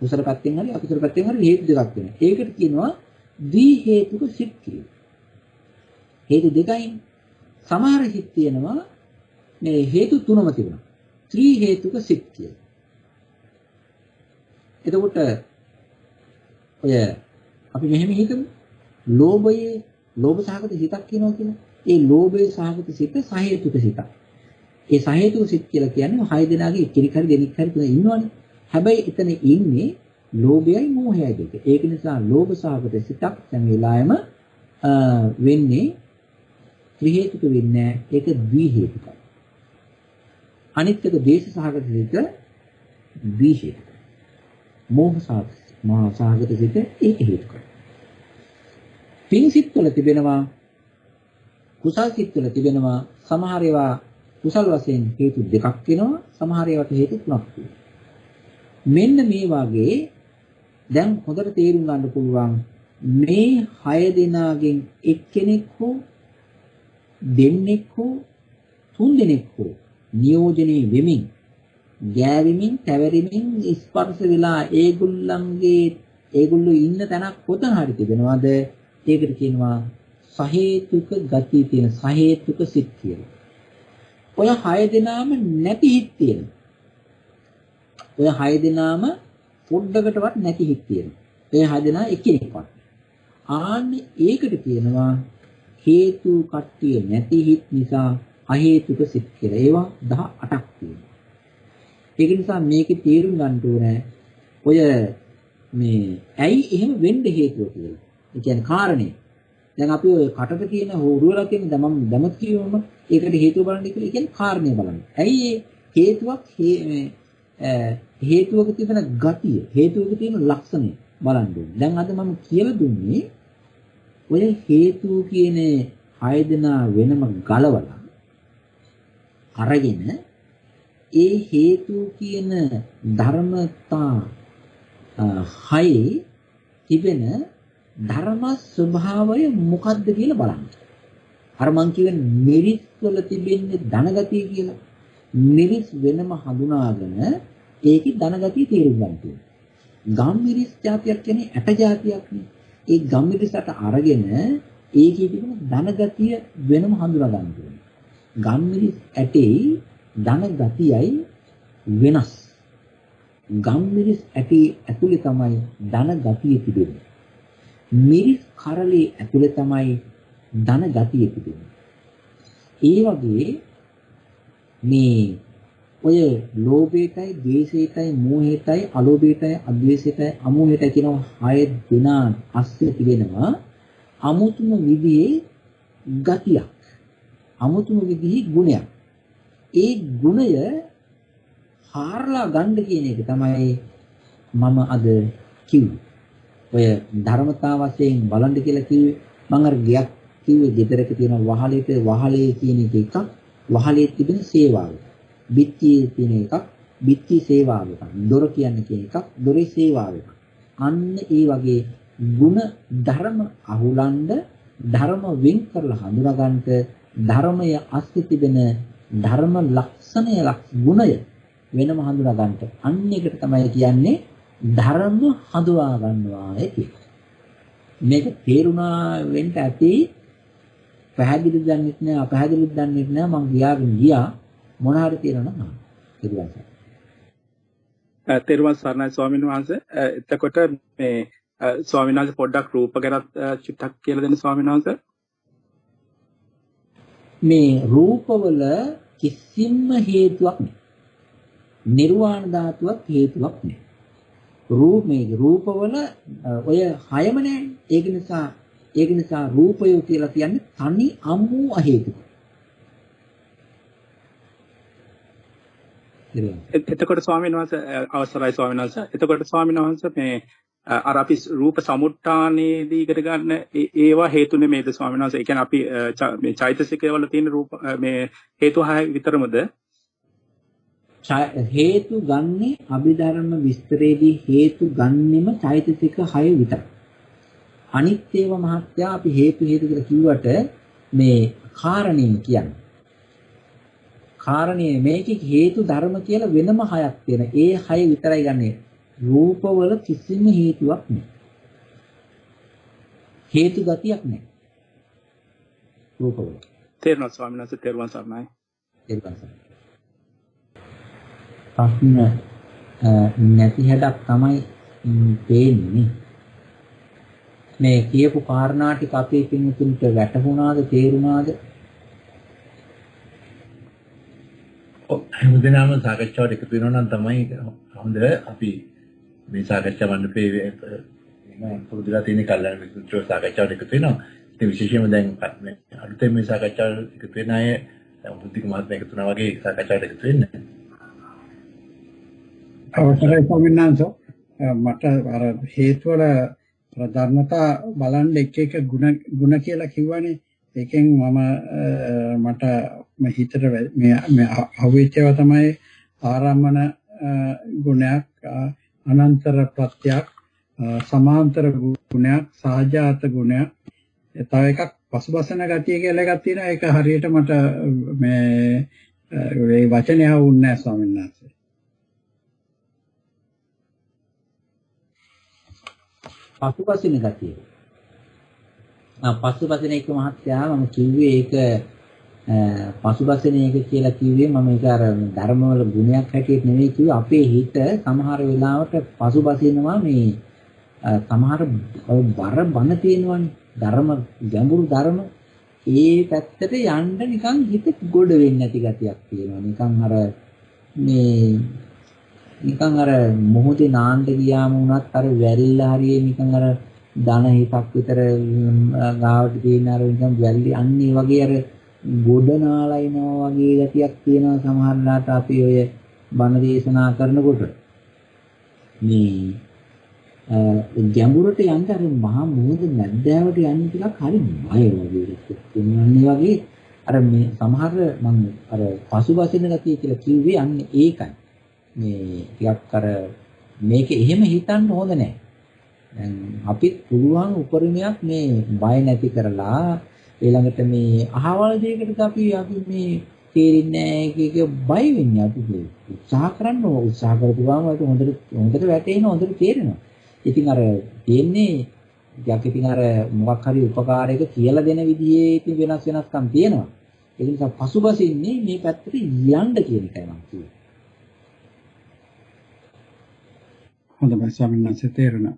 කුසල පැත්තෙන් හරි අකුසල පැත්තෙන් හරි හේතු දෙකක් වෙනවා. ඒකට කියනවා ද්වි හේතුක සිත් කියලා. හේතු දෙකයි. සමහර හිත් තියෙනවා මේ හේතු තුනම තිබුණා. ත්‍රි හේතුක සිත් කියලා. එතකොට ඔය අපි මෙහෙම හිතමු. ලෝභ සහගත සිතක් කියනවා කියලා. ඒ ලෝභයේ සහගත සිත සහේතුක සිතක්. ඒ සහේතුක සිත් කියලා කියන්නේ 6 දෙනාගේ එක්කෙනෙක් හරි දෙන්නෙක් හරි තුන ඉන්නවනේ. හැබැයි එතන ඉන්නේ ලෝභයයි මෝහයයි දෙක. ඒක නිසා ලෝභ සහගත සිතක් හැම වෙලාවෙම වෙන්නේ ත්‍රි හේතුක වෙන්නේ නැහැ. ඒක ද්වි හේතුකයි. අනිත් එක දේශ සහගත සිත ද්වි හේතුකයි. මෝහ සහගත සිත ඒක හේතුකයි. පින් සිත් වල තිබෙනවා කුසල් සිත් වල තිබෙනවා සමහර ඒවා කුසල් වශයෙන් හේතු දෙකක් වෙනවා සමහර ඒවාට හේතු තුනක් වෙනවා. මෙන්න මේ වගේ දැන් හොඳට තේරුම් ගන්න පුළුවන් මේ 6 දෙනාගෙන් එක්කෙනෙක් හෝ දෙන්නෙක් හෝ 3 දෙනෙක් හෝ නියෝජනයේ වෙමින් ගෑවෙමින් තැවරීමෙන් ස්පර්ශ වෙලා ඒගොල්ලෝ ඉන්න තැනක් කොතන හරි තිබෙනවද ඒකට කියනවා සහේතුක ගතිය තියෙන සහේතුක සිත් කියලා. ඔය 6 දෙනාම නැති හිත් තියෙනවා. ඔය 6 දෙනාම පොඩ්ඩකටවත් නැති හිත් තියෙනවා. ඔය 6 දෙනා එකිනෙකවත්. ආන්නේ ඒකට කියනවා හේතු කට්ටිය නැති හිත් නිසා අහේතුක සිත් කියලා. ඒවා 18ක් තියෙනවා. ඒක නිසා මේකේ තේරුම් ගන්න ඕනේ ඔය මේ ඇයි එහෙම වෙන්න හේතුව කියලා. ඒ කියන්නේ කාරණේ. දැන් අපි ඔය කටට තියෙන හොරුවලා තියෙන මම දැමත් කියවම ඒකට හේතුව බලන්න කියලා. ඒ කියන්නේ කාරණේ බලන්න. ඇයි හේතුවක තිබෙන ගතිය, හේතුවක තියෙන ලක්ෂණය බලන්න ඕනේ. දැන් අද මම කියලා දුන්නේ ඔය හේතුව කියන 6 දෙනා වෙනම ගලවලා අරගෙන ඒ හේතු කියන ධර්මතා 6 තිබෙන ධර්ම ස්වභාවය මොකක්ද කියලා බලන්න. අර මං කියන මිරිස් වල තිබෙන්නේ ධනගතිය කියලා. මිරිස් වෙනම හඳුනාගෙන ඒකේ ධනගතිය තේරුම් ගන්න ඕනේ. ගම් මිරිස් జాතියක් කියන්නේ ඇට జాතියක් නේ. ඒ ගම් මිරිසට අරගෙන ඒකේ තිබෙන ධනගතිය වෙනම හඳුනා ගන්න ඕනේ. ගම් මිරිස් ඇටේ ධනගතියයි වෙනස්. ගම් මිරිස් ඇටේ ඇතුලේ තමයි ධනගතිය තිබෙන්නේ. මිරිස් කරලේ ඇතුලේ තමයි ධනගතිය තිබෙන්නේ. ඒ වගේ මේ ඔය ලෝභයටයි, ද්වේෂයටයි, මෝහයටයි, අලෝභයටයි, අද්වේෂයටයි, අමෝහයටයි කියන 6 දෙනා අස්සේ තිබෙනවා අමුතුම විදිහේ ගතියක්. අමුතුම විදිහේ ගුණයක්. ඒ ගුණය හාරලා ගන්න කියන එක තමයි මම අද කිව්වේ. ඔය ධර්මතා වශයෙන් බලන්න කියලා කිව්වේ මම අර ගියක් කිව්වේ ගෙදරක තියෙන වහලේ කියන එකක් වහලේ තිබෙන සේවාව. බිත්තියේ තියෙන එකක් බිත්ති සේවාව එකක්. දොර කියන්නේ කියන එකක් දොරේ සේවාව එකක්. අන්න ඒ වගේ ಗುಣ ධර්ම අහුලන්න ධර්ම වෙන් කරලා හඳුනා ගන්නට ධර්මය අස්ති තිබෙන ධර්ම ලක්ෂණය ගුණය වෙනම හඳුනා ගන්නට අන්න එකට තමයි කියන්නේ ධර්ම හඳුනා ගන්නවා කියලා. මේක තේරුණා වෙන්න ඇති පැහැදිලි දන්නෙත් නෑ අපැහැදිලිත් දන්නෙත් නෑ මං ගියා මොන හරි තේරෙනවද නෑ. තෙරුවන් සරණයි ස්වාමීන් වහන්සේ. එතකොට මේ ස්වාමීන් වහන්සේ පොඩ්ඩක් රූප ගැන චුට්ටක් කියලා දෙන්න ස්වාමීන් වහන්සේ. මේ රූපවල කිසිම හේතුවක් නෑ. නිර්වාණ ධාතුවක් හේතුවක් නෑ. රූපවල ඔය 6ම නෑ. ඒක නිසා රූපය කියලා කියන්නේ තනි අමු අහේතුක. එතකොට ස්වාමීන් වහන්සේ අවසරයි ස්වාමීන් වහන්සේ. එතකොට ස්වාමීන් වහන්සේ මේ අර අපි රූප සමුට්ඨානයේදී ඉගෙන ගන්න ඒවා හේතු නෙමෙයිද ස්වාමීන් වහන්සේ? ඒ කියන්නේ අපි මේ චෛතසිකවල තියෙන රූප මේ හේතු 6 විතරමද? හේතු ගන්නේ අභිධර්ම විස්තරයේදී හේතු ගන්නෙම චෛතසික 6 විතරයි. අනිත් ඒවා මහත්යා අපි හේතු කියලා කිව්වට මේ කාරණේ කියන්නේ. කාරණේ මේකේ හේතු ධර්ම කියලා වෙනම 6ක් තියෙනවා. ඒ 6 විතරයි ගන්නෙ. රූපවල කිසිම හේතුවක් නැහැ. හේතු ගතියක් නැහැ. රූපවල. තේරුණා ස්වාමීන් වහන්සේ. තෙරුවන් සරණයි. ප්‍රශ්න නැති හැඩක් තමයි පේන්නේ. මේ කියපු කාරණා ටික අපේ පින්තුන්ට වැටහුණාද තේරුණාද? හැමදෙනාම සාකච්ඡාවට එකතු වෙනවා නම් තමයි හොඳ. අපි මේ සාකච්ඡා මණ්ඩපයේ පුරුදුලා තියෙන කල්ලාන මිත්‍රෝ සාකච්ඡාවට එකතු වෙනවා. ඒ විශේෂයෙන්ම දැන් අලුතෙන් මේ සාකච්ඡාවට එකතු වෙන අය බුද්ධික මහත්මයා එකතු වෙනා වගේ සාකච්ඡාවට එකතු වෙන්නේ. අවසරයි ස්වාමීන් වහන්සේ. මට අර හේතු වල ප්‍රධානතා බලන්න එක ಗುಣ කියලා කිව්වනේ. ඒකෙන් මට හිතට මේ අවේචව තමයි ආරම්මන ගුණයක්, අනන්තර ප්‍රත්‍යක්, සමාන්තර ගුණයක්, සහජාත ගුණයක්, තව එකක් පසුබසන ගතිය කියලා එකක් තියෙනවා. ඒක හරියට මට මේ වචනය වුන්නේ නැහැ ස්වාමීන් වහන්සේ. පසුබසින ගතිය. පසුබසින එක මහත්තයා මම කිව්වේ ඒක පසුබසින එක කියලා කිව්වේ මම ඒක අර ධර්මවල ගුණයක් හැටියට නෙවෙයි කිව්වේ. අපේ හිත සමහර වෙලාවට පසුබසිනවා මේ සමහර බර බන තියෙනවනේ. ධර්ම ගැඹුරු ධර්ම ඒ පැත්තට යන්න නිකන් හිත ගොඩ වෙන්නේ නැති ගතියක් තියෙනවා. නිකන් අර මොහොතේ නාන්න ගියාම වුණත් අර වැල්ලා හරියේ නිකන් අර ධන හිතක් විතර ගාවට තියෙන අර නිකන් වැල්ලි අන්නේ වගේ අර ගොඩ නාලයිනවා වගේ ගතියක් තියෙනවා සමහරලාට අපි ඔය බණ දේශනා කරනකොට මේ ගැඹුරට යන්න අර මහා මොහොත නැද්දාවට යන්න ටිකක් හරි බය වගේ තියෙනවා වගේ අර මේ සමහර මම අර පසුබසින ගතිය කියලා කිව්වේ අන්නේ ඒකයි. මේ ටිකක් අර මේක එහෙම හිතන්න හොඳ නැහැ. දැන් අපිත් පුළුවන් උපරිමයක් මේ බය නැති කරලා ඊළඟට මේ අහවල් දෙයකට අපි මේ තේරෙන්නේ නැහැ කියක බය වෙන්නේ අපි උත්සාහ කරනවා. උත්සාහ කරපු ගමන් ඒක හොඳට වැටෙනවා, හොඳට තේරෙනවා. ඉතින් අර තියෙන්නේ යක් ඉතින් අර මොකක් හරි උපකාරයක කියලා දෙන විදිහේ ඉතින් වෙනස්කම් තියෙනවා. ඒ නිසා පසුබසින්නේ මේ පැත්තට යන්න කියන එකයි මම කියන්නේ. හොඳයි ස්වාමීන් වහන්සේ තේරුණා.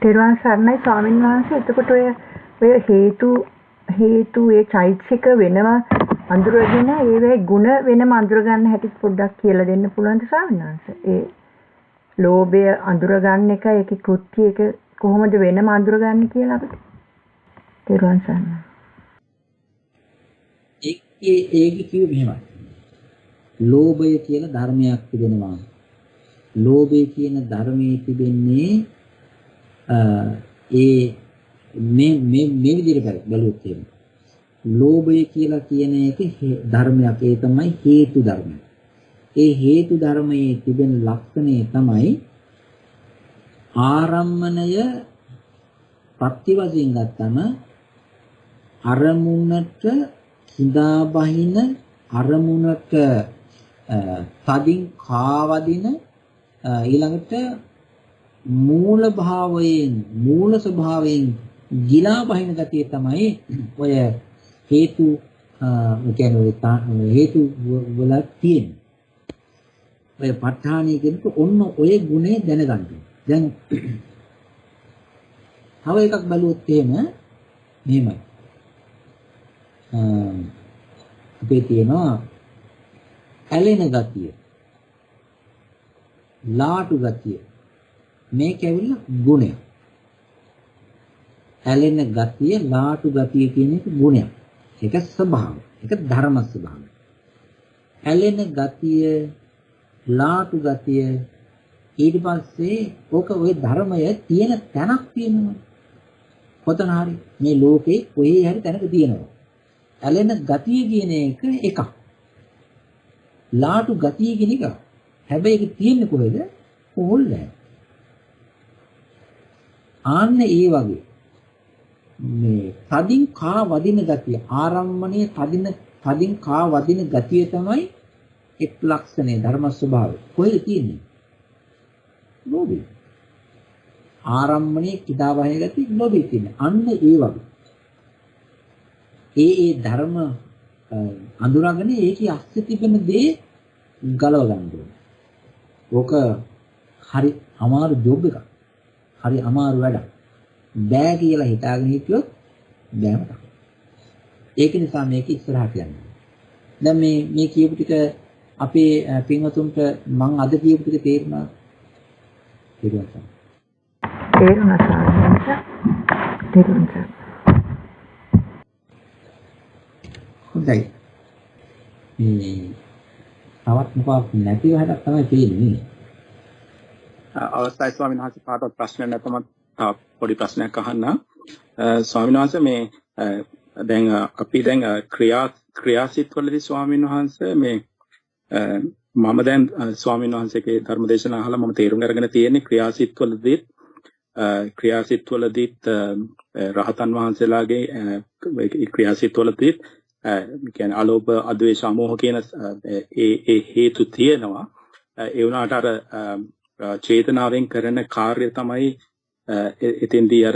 තෙරුවන් සරණයි ස්වාමීන් වහන්සේ. එතකොට ඔය හේතු ඒ චෛතසික වෙනම අඳුරගෙන ඒවේ ಗುಣ වෙනම අඳුර ගන්න හැටි පොඩ්ඩක් කියලා දෙන්න පුළුවන්ද ස්වාමීන් වහන්සේ? ඒ ලෝභය අඳුර ගන්න එක ඒකේ කෘත්‍ය එක කොහොමද වෙනම අඳුර ගන්න කියලා අපිට තෙරුවන් සරණයි. ඒක කිව්වේ මෙහෙමයි. ලෝභය කියලා ධර්මයක් තිබෙනවා. ලෝභය කියන ධර්මයේ තිබෙන්නේ මේ විදිහට බලුවොත් එහෙම. ලෝභය කියලා කියන එක ධර්මයක්. ඒ තමයි හේතු ධර්මය. ඒ හේතු ධර්මයේ තිබෙන ලක්ෂණය තමයි ආරම්මණය ප්‍රති වශයෙන් ගත්තම අරමුණට හිඳා බහින අරමුණට තදින් කාවදින ඊළඟට මූල ස්වභාවයෙන් ගිලා බහින ගතිය තමයි ඔය හේතු කියන්නේ හේතු වල තියෙන. ඔය ප ဋ ාණිය කියනකොට ඔන්න ඔය ගුණය දැනගන්න. දැන් තව එකක් බලුවොත් එහෙම මෙහෙමයි. අපේ තියෙනවා ඇලෙන ගතිය, ලාටු ගතිය. මේක ඇවිල්ලා ගුණය. ඇලෙන ගතිය, ලාටු ගතිය කියන එක ගුණයක්. ඒක ස්වභාවය. ඒක ධර්ම ස්වභාවය. ඇලෙන ගතිය, ලාටු ගතිය ඊට පස්සේ ඕක ওই ධර්මය තියෙන තැනක් තියෙනවා. කොතන හරි මේ ලෝකේ කොහේ හරි තැනක තියෙනවා. ඇලෙන ගතිය කියන එක එකක්. ලාටු ගතිය කියන එක. හැබැයි ඒක තියෙන්නේ කොහෙද? ඕල්ලෑ. ආන්න ඒ වගේ මේ තදින් කා වදින ගතිය, ආරම්මණයේ තදින් කා වදින ගතිය තමයි එක් ලක්ෂණය ධර්ම ස්වභාවය. කොහෙද තියෙන්නේ? ලෝභය. ආරම්මණයේ කිදා වහින ගතිය ලෝභය තියෙන්නේ. අන්න ඒ වගේ. ඒ ධර්ම අඳුරගෙන ඒකේ අස්සේ තිබෙන දේ ගලව ගන්න ඕනේ. ඕක හරි අමාරු ජොබ් එකක්. හරි අමාරු වැඩක්. බෑ කියලා හිතාගෙන හිටියොත් බෑම තමයි. ඒක නිසා මේක ඉස්සරහට යන්න. දැන් මේ කියපු ටික අපේ පින්වතුන්ට මම අද කියපු ටික තේරුණා. තේරුණා. තේරුණා සාරාංශ. තේරුණා. හොඳයි. තවත් මොකක් නැතිව හදක් තමයි තියෙන්නේ. අවස්ථයි ස්වාමීන් වහන්සේ කාටවත් ප්‍රශ්න නැත්නම් පොඩි ප්‍රශ්නයක් අහන්න. ස්වාමීන් වහන්සේ මේ දැන් අපි දැන් ක්‍රියාසිටවලදී ස්වාමීන් වහන්සේ මේ මම දැන් ස්වාමීන් වහන්සේගේ ධර්මදේශන අහලා මම තේරුම් අරගෙන තියෙන්නේ ක්‍රියාසිටවලදීත් රහතන් වහන්සේලාගේ ක්‍රියාසිටවලදීත් කියන්නේ අලෝභ අද්වේෂ අමෝහ කියන ඒ හේතු තියෙනවා. ඒ වුණාට අර චේතනාවෙන් කරන කාර්ය තමයි එතෙන්දී අර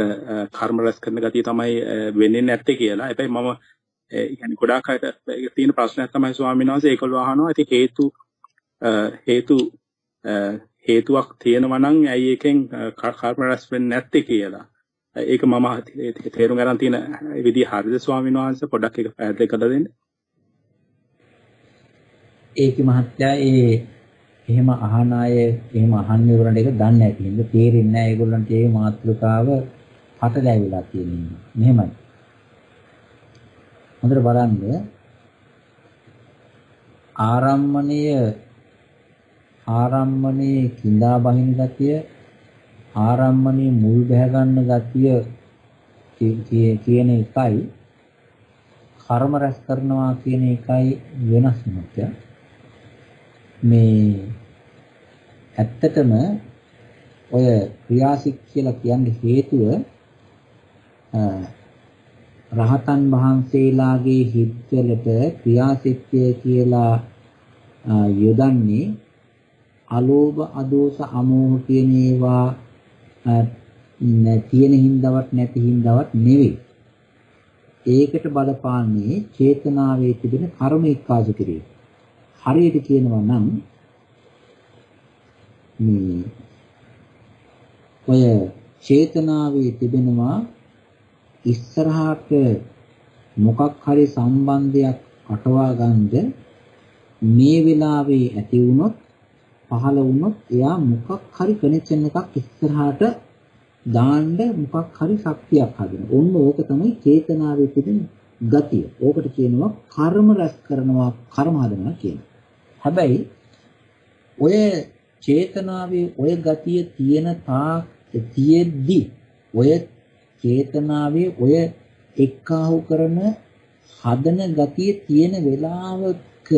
කර්ම රැස් කරන ගතිය තමයි වෙන්නේ නැත්තේ කියලා. හැබැයි මම يعني ගොඩාක් අයට තියෙන ප්‍රශ්නයක් තමයි ස්වාමීන් වහන්සේ ඒකවල අහනවා. ඉතින් හේතුවක් තියෙනවා නම් ඇයි එකෙන් කර්ම රැස් වෙන්නේ නැත්තේ කියලා. ඒක මම තේරුම් ගන්න තියෙන විදිහ හරිද ස්වාමීන් වහන්සේ පොඩ්ඩක් ඒක පැහැදිලි කරලා දෙන්න. ඒකේ මහත්තයා එහෙම අහන අය එහෙම අහන්නේ උරණ එක දන්නේ නැති හින්දා තේරෙන්නේ නැහැ ඒගොල්ලන්ට ඒ මාතෘකාව පටලැවිලා තියෙනවා. මෙහෙමයි. හොඳට බලන්න ආරම්මණයේ කිඳා බහින ගතිය ආරම්මණයේ මුල් බැහැ ගන්න ගතිය කියන එකයි කර්ම රැස් කරනවා කියන එකයි වෙනස් මොකක්ද? මේ ඇත්තටම ඔය ක්‍රියාසික කියලා කියන්නේ හේතුව රහතන් වහන්සේලාගේ හිත්වලට ක්‍රියාසිකය කියලා යොදන්නේ අලෝභ අදෝස අමෝහ කියන ඒවා තියෙන හින්දාවත් නැති හින්දාවත් නෙවෙයි. ඒකට බලපාන්නේ චේතනාවේ තිබෙන කර්ම එක්කාසු කිරීම. හරියට කියනවා නම් මේ ඔය චේතනාවේ තිබෙනවා ඉස්සරහට මොකක් හරි සම්බන්ධයක් අටවා ගන්න මේ වෙලාවේ ඇති වුණොත් පහළ වුණොත් එයා මොකක් හරි කනෙක්ෂන් එකක් ඉස්සරහට දාන්න මොකක් හරි ශක්තියක් හදන. ඔන්න ඕක තමයි චේතනාවේ තිබෙන ගතිය. ඕකට කියනවා කර්ම රැස් කරනවා කර්ම හදනවා කියනවා. හැබැයි ඔය චේතනාවේ ඔය ගතිය තියෙන තියෙද්දි ඔය චේතනාවේ ඔය එක්කාහු කරන හදන ගතිය තියෙන වෙලාවක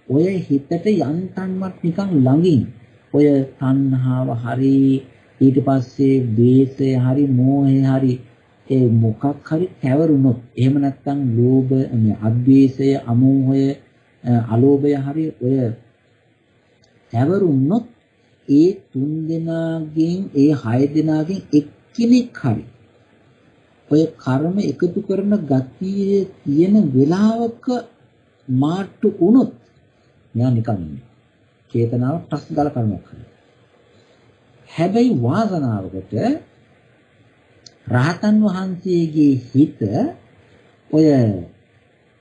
ඔය හිතට යන්තම්වත් නිකන් ළඟින් ඔය තණ්හාව හරි ඊට පස්සේ ද්වේෂය හරි මෝහය හරි ඒ මොකක් හරි කැවරුනොත් එහෙම නැත්නම් ලෝභ අද්වේෂය අමෝහය අලෝභය හරි ඔය කැවරුනොත් ඒ තුන් දෙනාගෙන් ඒ හය දෙනාගෙන් එක්කෙනෙක් හරි ඔය කර්ම එකතු කරන ගතිය තියෙන වෙලාවක මාට්ටු වුණොත් යා නිකන් චේතනාව ටස් ගාලා කර්මයක් කරනවා. හැබැයි වාසනාවකට රහතන් වහන්සේගේ හිත ඔය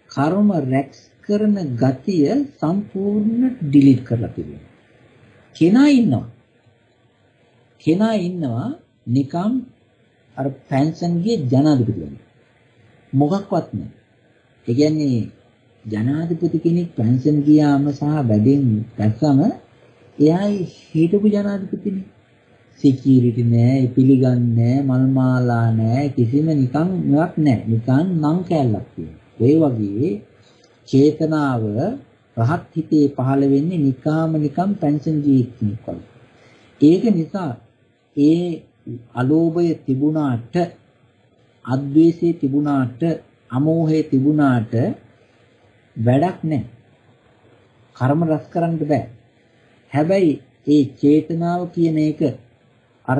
කර්ම රැක්ස් කරන ගතිය සම්පූර්ණ ඩිලීට් කරලා තිබෙනවා. කෙනා ඉන්නවා නිකම් අර පෙන්ෂන්ගේ ජනාධිපතිවරයෙක්. මොකක්වත් නැහැ. ඒ කියන්නේ ජනාධිපති කෙනෙක් පෙන්ෂන් ගියාම සහ වැඩෙන් දැක්සම එයා හිටපු ජනාධිපතිනේ. සිකියුරිටි නැහැ, පිළිගන්නේ නැහැ, මල් මාලා නැහැ, කිසිම නිකන් මොකක් නැහැ. නිකන් නම් කැලලක් තියෙනවා. ඒ වගේ චේතනාව රහත් හිතේ පහළ වෙන්නේ නිකම් පෙන්ෂන් ගියෙක් වගේ. ඒක නිසා ඒ අලෝභය තිබුණාට, අද්වේෂය තිබුණාට, අමෝහය තිබුණාට වැඩක් නැහැ. කර්ම රැස් කරන්න බෑ. හැබැයි ඒ චේතනාව කියන එක අර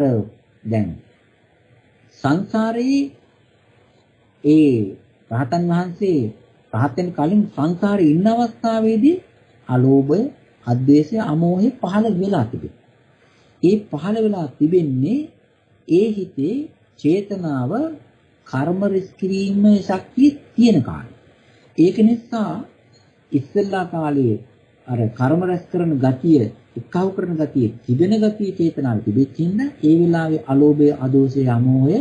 දැන් සංසාරේ ඒ රහතන් වහන්සේ රහත් වෙන කලින් සංසාරේ ඉන්න අවස්ථාවේදී අලෝභය, අද්වේෂය, අමෝහය පහළ වෙලා තිබෙනවා. ඒ පහළ වෙලා තිබෙන්නේ ඒ හිතේ චේතනාව කර්ම රැස් කිරීමේ ශක්තිය තියෙන කාලය. ඒක නිසා ඉස්සෙල්ලා කාලේ අර කර්ම රැස් කරන ගතිය, එක්කව කරන ගතිය, තිබෙන ගතිය චේතනාවේ තිබෙච්ච හින්දා ඒ වෙලාවේ අලෝභය, අදෝසය, අමෝහය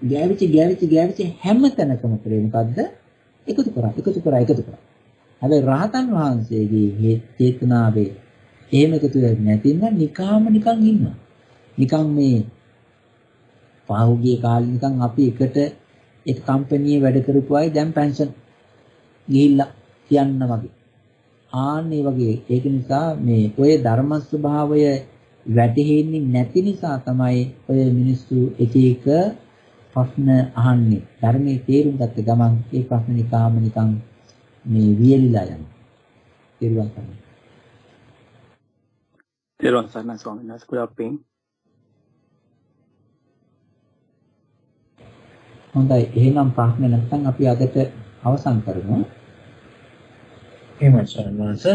ගෑවිච්ච හැම තැනකම කරේ මොකද්ද? එකතු කරා. හැබැයි රහතන් වහන්සේගේ මේ චේතනාවේ එහෙම එකතු වෙන්නේ නැතිනම් නිකන් ඉන්නවා. නිකන් මේ පහුගිය කාලේ නිකන් අපි එකට එක කම්පැනියේ වැඩ කරපු අය දැන් පෙන්ෂන් ගිහිල්ලා කියන්න වගේ. ආන්නේ වගේ. ඒක නිසා මේ ඔය ධර්ම ස්වභාවය වැටහෙන්නේ නැති නිසා තමයි ඔය මිනිස්සු එක එක ප්‍රශ්න අහන්නේ. ධර්මයේ තේරුම් ගත්ත ගමන් ඒ ප්‍රශ්න නිකන් මේ වියලිලා යනවා. තේරුම් ගන්න. තේරුම් ගන්න ස්වාමීන් වහන්සේ ගොඩක් පිං. හොඳයි. එහෙනම් ප්‍රශ්න නැත්නම් අපි අදට අවසන් කරමු. එහෙමයි සරණවංශ.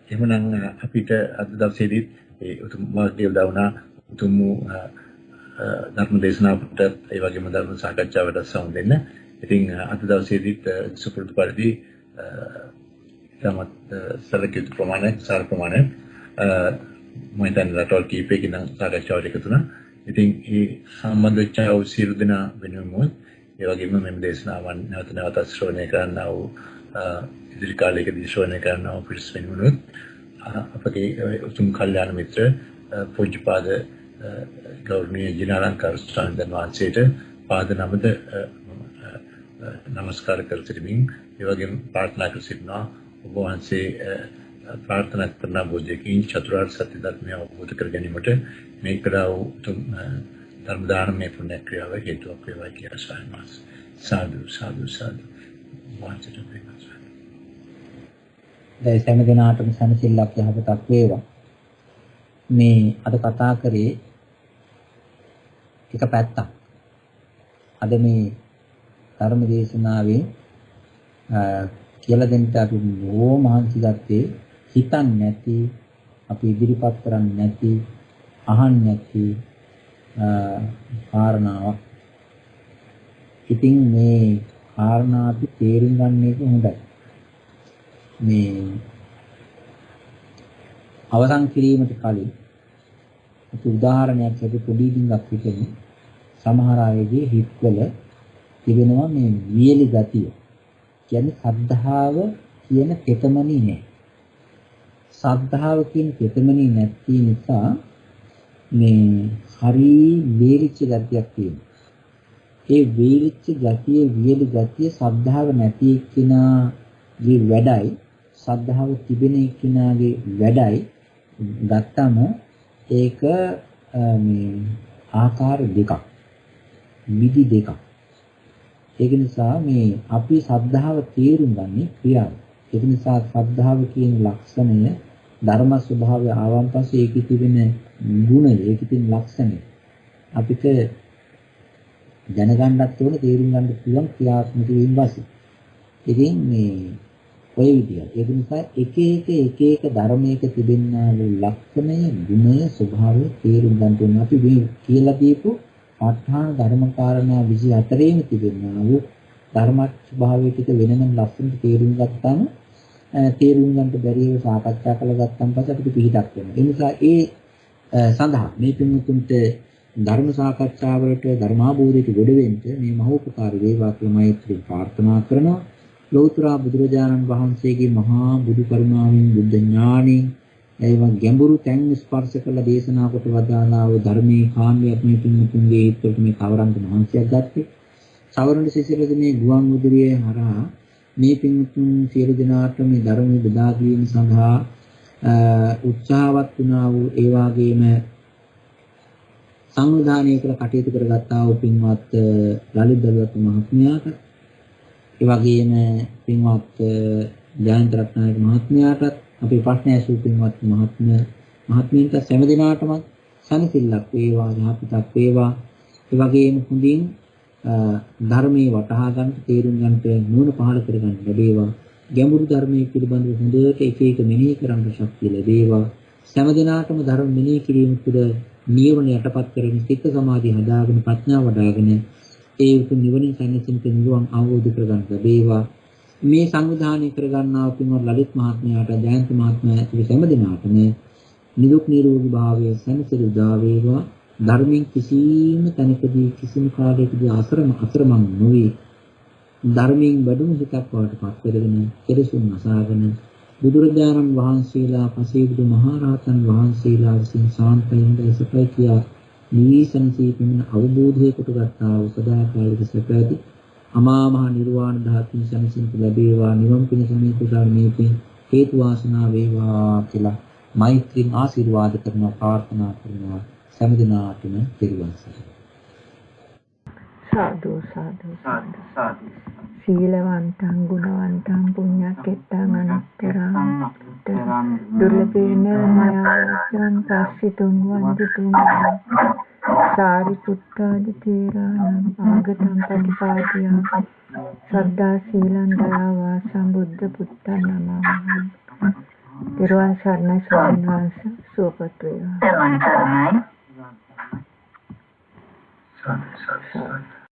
එහෙමනම් අපිට අද දවසේදී ඒ උතුම් මාර්ගය දවනා උතුම් ධර්ම දේශනාවට ඒ වගේම ධර්ම සාකච්ඡාවට සම්බන්ධ වෙන්න. ඉතින් අද දවසේදීත් සුපුරුදු පරිදි තමත් සැලකිය ප්‍රමාණය සාර ප්‍රමාණය මම දැන් රටවල් කීපයකින් සාකච්ඡාවට එකතු වුණා. ඉතින් මේ සම්බන්ධ වෙච්ච සියලු දෙනා වෙනුවෙන් ඒ වගේම මෙම දේශනාවන් නැවත ශ්‍රවණය කරන්නා වූ ඉදිරි කාලයකදී ශ්‍රවණය කරන්නා වූ පිරිස වෙනුවෙන් අපගේ උතුම් කල්යාණ මිත්‍ර පූජ්‍යපාද ගෞරවනීය ජිනාලංකාර ස්වාමීන් වහන්සේට පාද නමද නමස්කාර කර සිටිමින් ඒ වගේම ප්‍රාර්ථනා කර සිටිනවා ඔබ වහන්සේ ප්‍රාර්ථනා කරන බෝධියකින් චතුරාර්ය සත්‍ය ධර්මය අවබෝධ කර ගැනීමට මේ කරා වූ උතුම් ධර්ම දානමය පුණ්‍ය ක්‍රියාව හේතුවක් වේවා කියලා සායමස් සාදු වහන්සේට ප්‍රේමස. දැන් සෑම දිනාටම සනසිල්ලක් යහපතක් වේවා. මේ අද කතා කරේ එක පැත්තක්. අද මේ ධර්ම දේශනාවේ කියලා දෙන්න අපි බොහෝ මහන්සි ගත්තේ හිතන්නේ නැති, අපි ඉදිරිපත් කරන්නේ නැති, අහන්නේ නැති කාරණාවක්. ඉතින් මේ කාරණා අපි තේරුම් ගන්න එක හොඳයි. මේ අවසන් කිරීමට කලින් අපි උදාහරණයක් ඇති පොඩි ඩිංගක් හිතමු. සමහර අයගේ හිතවල තිබෙනවා මේ වියලි ගතිය. කියන්නේ සද්ධාව කියන තෙතමනි නෑ. සද්ධාව කියන තෙතමනි නැති නිසා මේ හරි වේලිච්ච ගතියක් තියෙනවා. ඒ වේලිච්ච ගතිය, වියලි ගතිය සද්ධාව නැති එක්කිනාගේ වැඩයි, සද්ධාව තිබෙන එක්කිනාගේ වැඩයි ගත්තම ඒක මේ ආකාර දෙකක්, විදි දෙකක්. ඒක නිසා මේ අපි ශ්‍රද්ධාව තේරුම් ගන්නේ ක්‍රියාව. ඒක නිසා ශ්‍රද්ධාව කියන ලක්ෂණය ධර්ම ස්වභාවය ආවන් පස්සේ ඒකේ තිබෙන ගුණය, ඒකේ තියෙන ලක්ෂණය අපිට දැනගන්නත් ඕන, තේරුම් ගන්න පුළුවන් ක්‍රියාත්මක වීම පස්සේ. ඉතින් මේ ඔය විදියට. ඒක නිසා එක එක ධර්මයක තිබෙනා වූ ලක්ෂණය, ගුණය, ස්වභාවය තේරුම් ගන්න ඕන. අපි මේ කියලා දීපු ප ဋ ාණ ධර්මකාරණා 24ෙම තිබෙනා වූ ධර්ම ස්වභාවය ටික වෙනම ලක්ෂණ තේරුම් ගත්තාම තේරුම් ගන්නට බැරිව සාකච්ඡා කරලා ගත්තන් පස්සේ අපිට පිළිහිටක් වෙනවා. ඒ නිසා ඒ සඳහා මේ පින්තුන්ට ධර්ම සාකච්ඡාවලට ධර්මාභෝධයට ගොඩ වෙන්න මේ මහෝපකාරී වේවා කියලා මෛත්‍රී ප්‍රාර්ථනා කරනවා. ලෞතර බුදුරජාණන් වහන්සේගේ මහා බුදු කරුණාවෙන්, බුද්ධ ඥාණයෙන් ඒවා ගැඹුරු තැන් ස්පර්ශ කළ දේශනා කොට වදාළා වූ ධර්මයේ කාම්‍යයක් මේ පින්තුන්ගේ හිතවලට මේ කවරන්ත මහන්සියක් ගත්තේ. සවරණ සිසිලදීනේ ගුවන් විදුලියේ හරහා මේ පින්තුන් සියලු දෙනාට මේ ධර්මයේ බෙදා දීම සඳහා උත්සාහවත් වුණා වූ ඒ වගේම සංවිධානය කළ කටයුතු කරගත්තා වූ පින්වත් ලලිත් දලුවත් මහත්මයාට, ඒ වගේම පින්වත් ජයන්ත රත්නායක මහත්මයාටත්, අපේ ප්‍රශ්න ඇසූ පින්වත් මහත්මීන්ට සෑම දිනාටම සනසිල්ලක් වේවා, යහපතක් වේවා. ඒ වගේම හොඳින් ධර්මයේ වටහා ගන්න, තේරුම් ගන්නට නුවණ පහළ කර ගන්න ලැබේවා. ගැඹුරු ධර්මයේ පිළිබඳව හොඳට එක එක මෙනෙහි කරන්න ශක්තිය ලැබේවා. සෑම දිනාටම ධර්ම මෙනෙහි කිරීම තුළ නියමන යටපත් කරගෙන සිත සමාධිය හදාගෙන ප්‍රඥාව වඩ아가න ඒ උතුම් නිවනින් සැනසීම නිවන් අවබෝධ කරගන්න ලැබේවා. මේ සංවිධානය කරගන්නා පින්වත් ලලිත් මහත්මයාට ජයන්ත මහත්මයා ඇතුළු හැම දිනාටම නිදුක් නිරෝගී භාවය සැනසෙලු උදා වේවා. ධර්මයෙන් කිසිම තැනකදී කිසිම කාලයකදී අතරමං නොවේ. ධර්මයෙන් වැඩුණු හිතක් වඩපත් කරගෙන කෙලෙසුන් නසාගෙන බුදුරජාණන් වහන්සේලා පසේබුදු මහරහතන් වහන්සේලා විසින් සාන්තයෙන් දැසපයි කියා නිවිසන්සී පින්න අවබෝධය කොටගත්තා වූ සදාකාලික සැපැති අමා මහ නිර්වාණ ධාතුන් සැනසීම ලැබේවා. නිවන් පිණිස මේ කුසල මේපින් හේතු වාසනා වේවා කියලා මෛත්‍රීන් ආශිර්වාද කරනවා ප්‍රාර්ථනා කරනවා. සම්දිනාටම පිළිවන් සරණයි. සාදු සාදු සාදු සීලවන්තං ගුණවන්තං පුඤ්ඤක්කෙත්තං අනුත්තරං දුර්ලභේන මයාවචරං පස්සිතුං වන්දිතුං සාරිපුත්තාදි තේරාණං ආගතං පටිපාටියං සද්දා සීලං දයාවා සම්බුද්ධ පුත්තං නමං. තිරුවන් සරණයි ස්වාමීන් වහන්සේ. සුවපත් වේවා. Sorry.